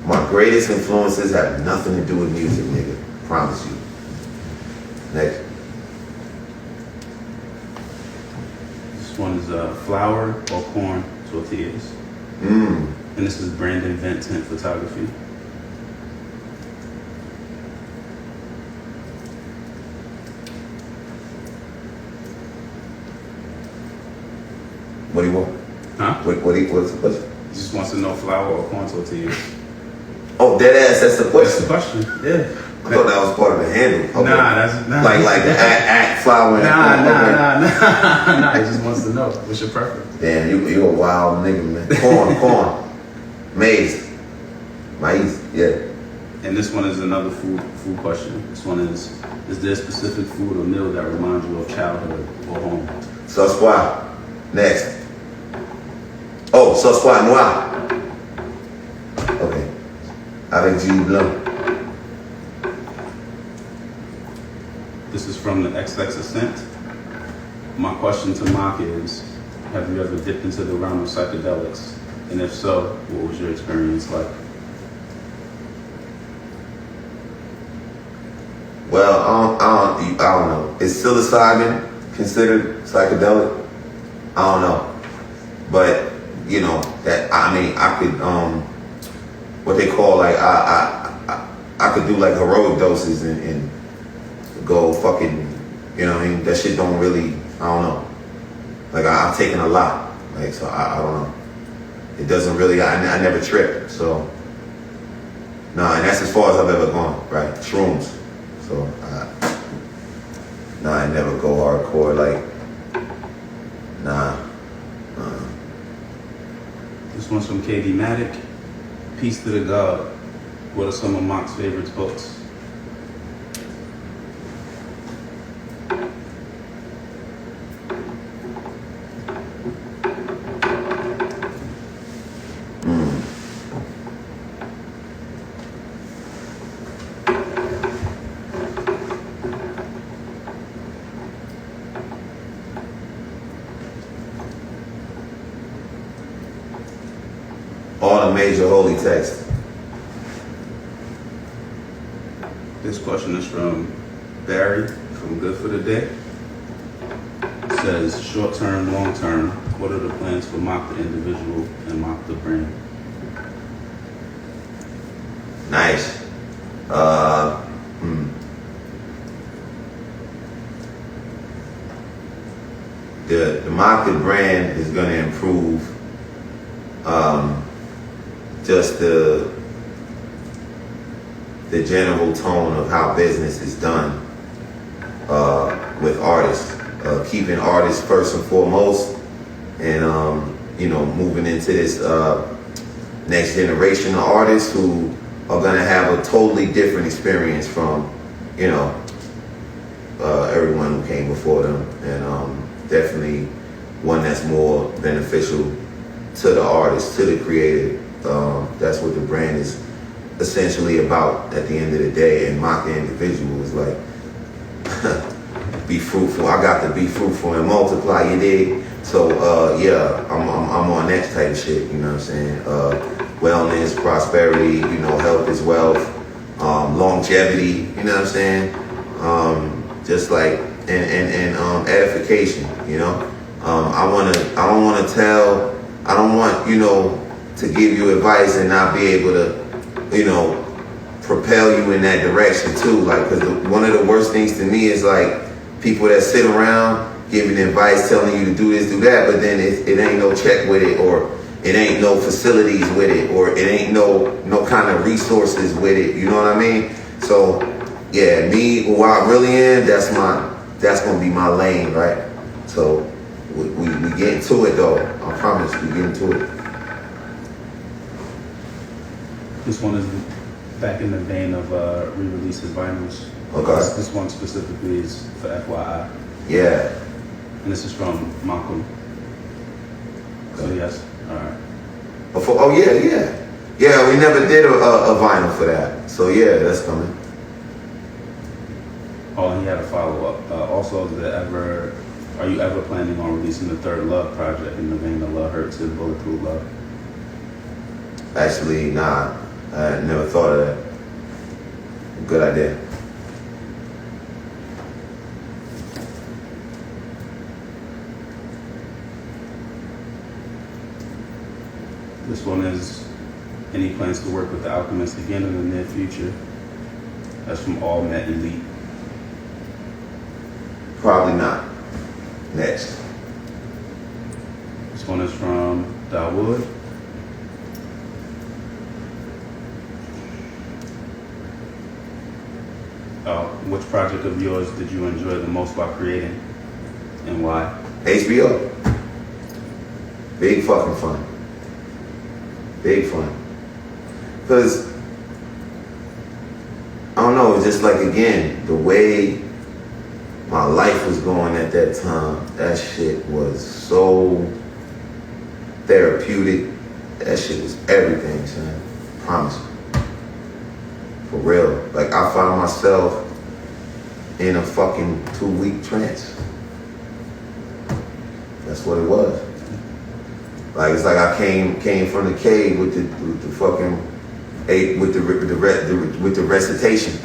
My greatest influences have nothing to do with music, nigga. Promise you. Next. This one is flour or corn tortillas. And this is Brandon Vincent Photography. What do you want? Huh? What's the question? He just wants to know flour or corn tortillas. Oh, dead ass, that's the That's the question. question. Yeah. I thought that was part of the handle. Okay. Nah. Like act flower. Nah. He just wants to know. What's your preference? Damn, you a wild nigga, man. Corn. Maize. Yeah. And this one is another food question. This one is there a specific food or meal that reminds you of childhood or home? Sauce pois. Next. Oh, sauce pois noir. Okay. Avec du blanc. This is from the XX Ascent. My question to Mach is, have you ever dipped into the realm of psychedelics? And if so, what was your experience like? Well, I don't know. Is psilocybin considered psychedelic? I don't know. But, I could, what they call, like, I could do, like, heroic doses and go fucking, That shit don't really, I don't know. Like I've taken a lot. Like so I don't know. It doesn't really. I never trip. So no, and that's as far as I've ever gone. Right, shrooms. So I never go hardcore. Like nah. This one's from KD Matic. Peace to the God. What are some of Mock's favorite books? All the major holy texts. This question is from Barry from Good for the Day. It says, short term, long term, what are the plans for Mock the individual and Mock the brand? Nice. The market brand is going to improve just the general tone of how business is done with artists, keeping artists first and foremost, and moving into this next generation of artists who are going to have a totally different experience from everyone who came before them, and definitely one that's more beneficial to the artist, to the creator. That's what the brand is essentially about at the end of the day. And Mock the individual is like, be fruitful. I got to be fruitful and multiply, you dig? So I'm on that type of shit, you know what I'm saying? Wellness, prosperity, health is wealth, longevity, you know what I'm saying? Just like and edification, I don't want to give you advice and not be able to, propel you in that direction too. Like, cause one of the worst things to me is like people that sit around giving advice, telling you to do this, do that, but then it ain't no check with it, or it ain't no facilities with it, or it ain't no kind of resources with it. You know what I mean? So yeah, me, who I really am, that's gonna be my lane, right? So we get into it though. I promise we get into it. This one is back in the vein of re-releases vinyls. Okay. This one specifically is for FYI. Yeah. And this is from Malcolm. So yes, all right. Yeah, we never did a vinyl for that. So yeah, that's coming. Oh, and he had a follow-up. Also, are you ever planning on releasing the third Love project in the vein of Love Hurts and Bulletproof Love? Actually, nah. I never thought of that. Good idea. This one is, any plans to work with the Alchemist again in the near future? That's from All Met Elite. Probably not. Next. This one is from Dawood. Which project of yours did you enjoy the most while creating, and why? HBO. Big fucking fun. Big fun. Because, I don't know, it's just like, again, the way my life was going at that time, that shit was so therapeutic. That shit was everything, son. Promise you. For real. Like, I found myself in a fucking 2-week trance. That's what it was. Like, it's like I came from the cave with the fucking with the recitation.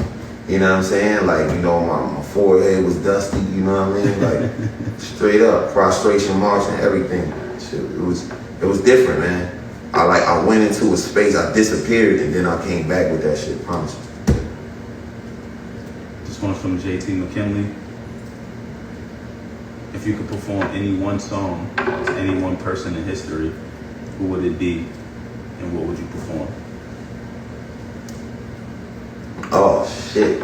You know what I'm saying? Like, my forehead was dusty. You know what I mean? Like, straight up prostration march and everything. Shit, it was different, man. I went into a space, I disappeared, and then I came back with that shit. Promise you. This one's from JT McKinley. If you could perform any one song to any one person in history, who would it be and what would you perform? Oh shit.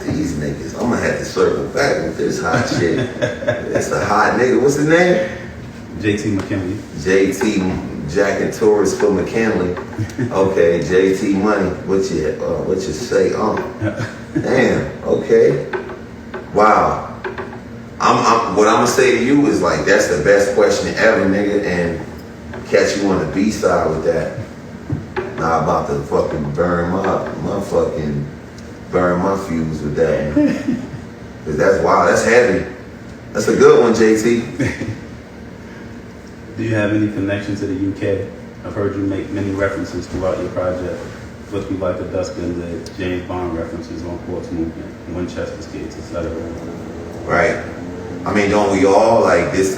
These niggas. I'm gonna have to circle back with this hot shit. It's a hot nigga. What's his name? JT McKinley. JT Jack and Taurus for McKinley. Okay, JT Money. What you say? Damn. Okay. Wow. What I'm gonna say to you is like that's the best question ever, nigga, and catch you on the B side with that. Now I'm about to fucking burn my fuse with that one. Cause that's wild. That's heavy. That's a good one, JT. Do you have any connection to the UK? I've heard you make many references throughout your project. Look, you like the Dustbin, the James Bond references on Quartz Movement, Winchester Skates, etc. Right. I mean, don't we all like this?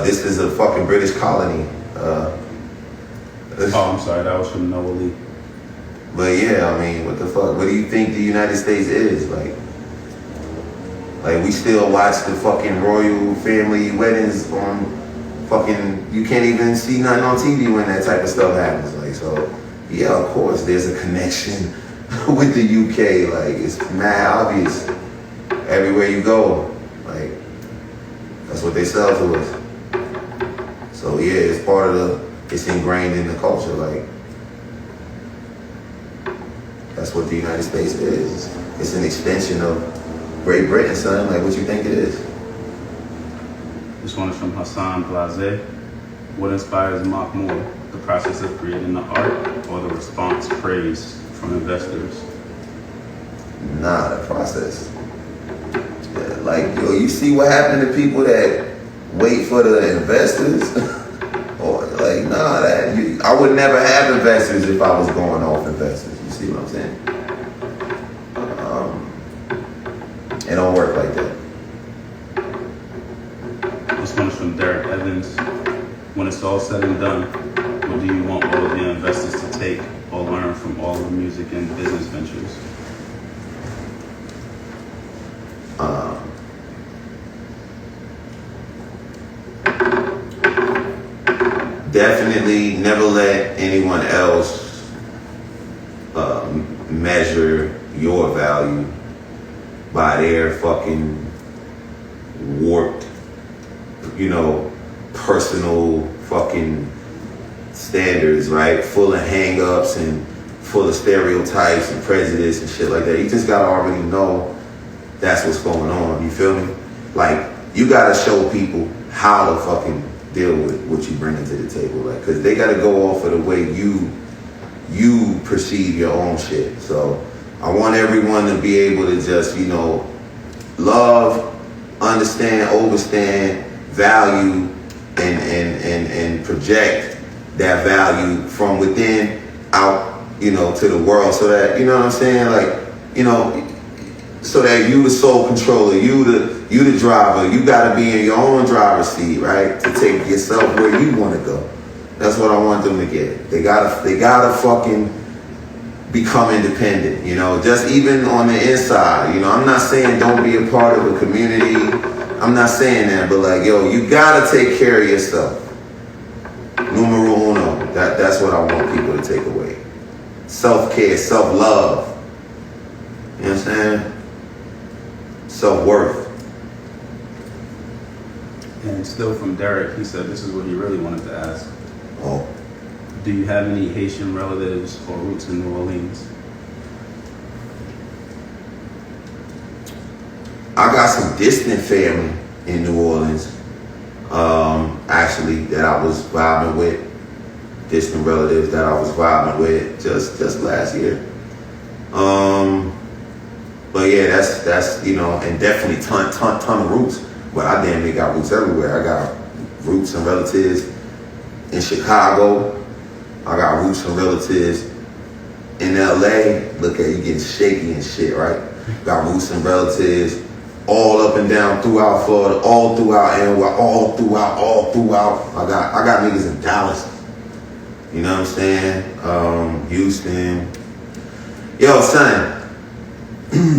This is a fucking British colony. Oh, I'm sorry, that was from Noah Lee. But yeah, I mean, what the fuck? What do you think the United States is like? Like we still watch the fucking royal family weddings on fucking. You can't even see nothing on TV when that type of stuff happens. Like so, yeah, of course, there's a connection with the UK. Like it's mad obvious. Everywhere you go, like that's what they sell to us. So yeah, it's part of it's ingrained in the culture. Like that's what the United States is. It's an extension of Great Britain, son. Like what you think it is? This one is from Hassan Blase. What inspires Mach more, the process of creating the art or the response praise from investors? Nah, the process. Like, yo, you see what happened to people that wait for the investors? Or like, nah, I would never have investors if I was going off investors. You see what I'm saying? It don't work like that. This one is from Derek Evans. When it's all said and done, what do you want all of the investors to take or learn from all of the music and business ventures? Definitely never let anyone else measure your value by their fucking warped, personal fucking standards, right? Full of hang-ups and full of stereotypes and prejudice and shit like that. You just gotta already know that's what's going on. You feel me? Like, you gotta show people how to fucking deal with what you bring to the table, like, cause they gotta go off of the way you perceive your own shit. So I want everyone to be able to just, love, understand, overstand, value, and project that value from within out, to the world, so that, you know what I'm saying, like, so that you the sole controller, you the driver, you gotta be in your own driver's seat, right? To take yourself where you wanna go. That's what I want them to get. They gotta fucking become independent, just even on the inside. I'm not saying don't be a part of a community. I'm not saying that, but like, yo, you gotta take care of yourself. Numero uno. That's what I want people to take away. Self-care, self-love. You know what I'm saying? Self-worth. And still from Derek, he said this is what he really wanted to ask. Oh. Do you have any Haitian relatives or roots in New Orleans? I got some distant family in New Orleans, actually, that I was vibing with. Distant relatives that I was vibing with just last year. But yeah, that's and definitely ton of roots. But I damn near got roots everywhere. I got roots and relatives in Chicago. I got roots and relatives in LA. Look at you getting shaky and shit, right? Got roots and relatives all up and down throughout Florida, all throughout NY, all throughout. I got niggas in Dallas. You know what I'm saying? Houston. Yo, son,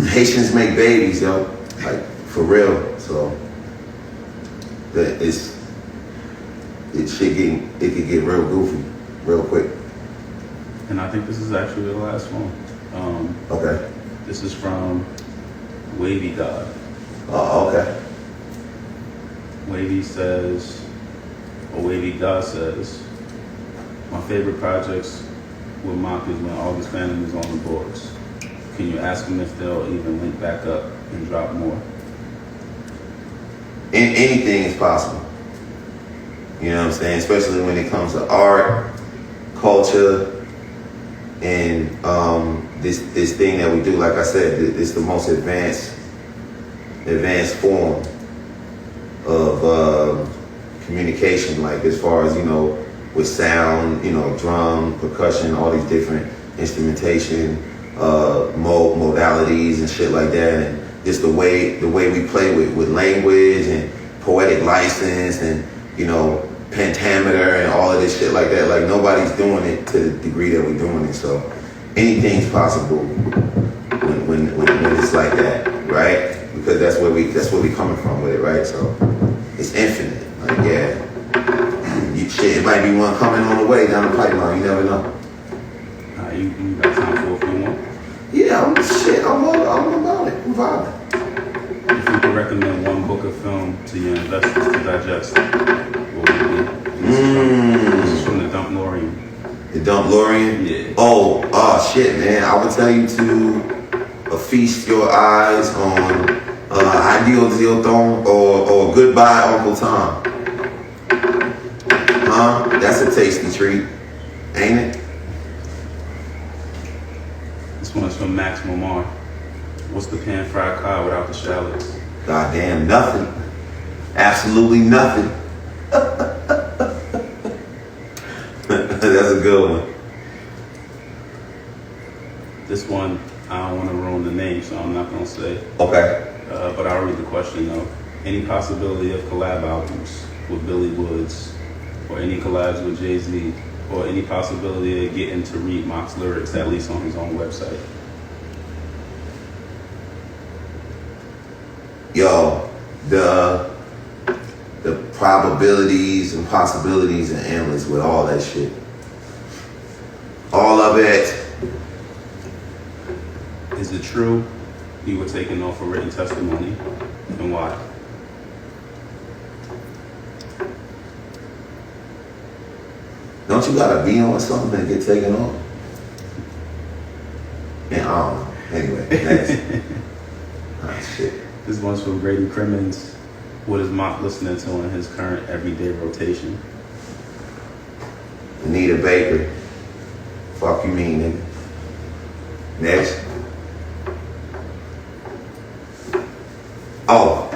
Haitians make babies, yo. Like, For real. So that it could get real goofy real quick. And I think this is actually the last one. Okay. This is from Wavy God. Oh, okay. Wavy says, or Wavy God says, my favorite projects with Mock is when August Phantom is on the boards. Can you ask them if they'll even link back up and drop more? Anything is possible. You know what I'm saying? Especially when it comes to art, culture, and this thing that we do. Like I said, it's the most advanced form of communication. Like as far as, you know, with sound, you know, drum, percussion, all these different instrumentation modalities and shit like that, and just the way we play with language and poetic license and, you know, pentameter and all of this shit like that. Like nobody's doing it to the degree that we're doing it. So anything's possible when it's like that, right? Because that's where we coming from with it, right? So it's infinite. Like shit, it might be one coming on the way down the pipeline. You never know. You got time for a few more? Yeah, I'm about it. I'm vibing. If you could recommend one book or film to your investors to digest, what would it be? This is from the Dump Lorien. The Dump Lorien? Yeah. Oh shit, man. I would tell you to feast your eyes on Ideal Zilthon or Goodbye Uncle Tom. That's a tasty treat, ain't it? This one is from MACH-HOMMY. What's the pan-fried cod without the shallots? Goddamn nothing. Absolutely nothing. That's a good one. This one, I don't want to ruin the name, so I'm not going to say. Okay. But I'll read the question though. Any possibility of collab albums with Billy Woods, or any collabs with Jay-Z, or any possibility of getting to read Mock's lyrics, at least on his own website? Yo, the probabilities and possibilities are endless with all that shit. All of it. Is it true you were taken off for written testimony, and why? Don't you gotta be on something and get taken off? Man, I don't know. Anyway, next. Shit. This one's from Grady Crimmins. What is Mock listening to in his current everyday rotation? Anita Baker. Fuck you mean, nigga. Next. Oh,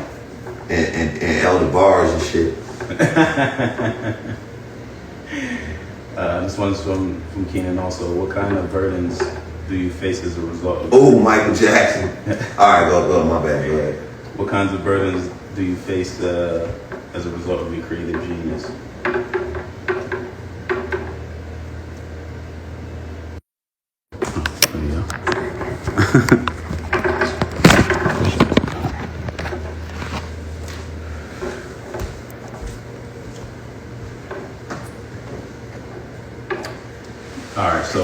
and Elder Bars and shit. This one's from Keenan also. What kind of burdens do you face as a result of... Oh, Michael Jackson. All right, go. My bad. Go ahead. What kinds of burdens do you face as a result of your creative genius? There you go. All right, so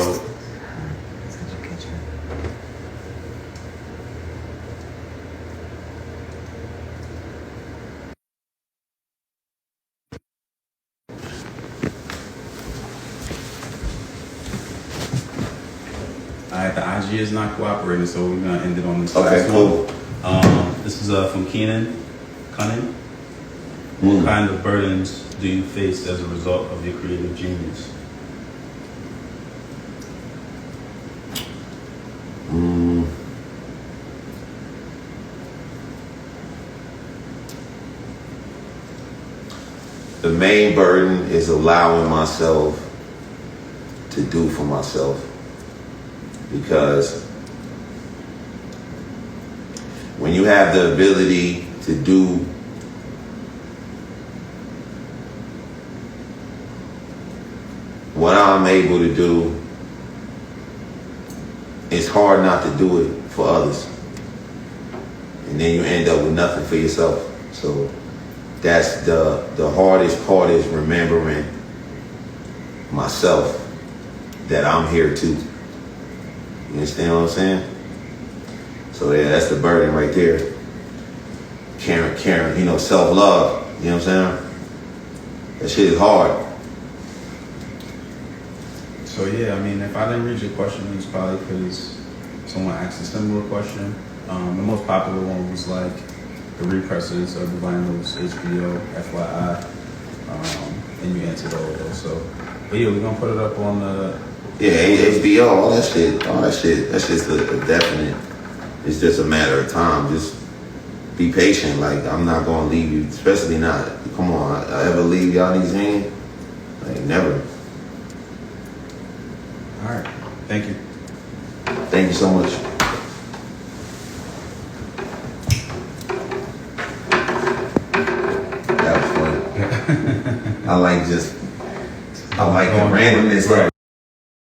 the IG is not cooperating, so we're gonna end it on this. Okay, last cool. one. This is from Keenan Cunning. What kind of burdens do you face as a result of your creative genius? The main burden is allowing myself to do for myself, because when you have the ability to do what I'm able to do, it's hard not to do it for others. And and then you end up with nothing for yourself. So that's the hardest part, is remembering myself, that I'm here too. You understand what I'm saying? So yeah, that's the burden right there. Caring, self-love, you know what I'm saying? That shit is hard. So yeah, I mean, if I didn't read your question, it's probably because someone asked a similar question. The most popular one was like the represses of the vinyls, HBO, FYI, and you answered all of those. So, but yeah, we're gonna put it up on the. Yeah, HBO, all that shit. That's just a definite. It's just a matter of time. Just be patient. Like, I'm not gonna leave you, especially not. Come on, I ever leave y'all niggas hanging? Like, never. All right, thank you. Thank you so much. That was funny. I like the randomness of it.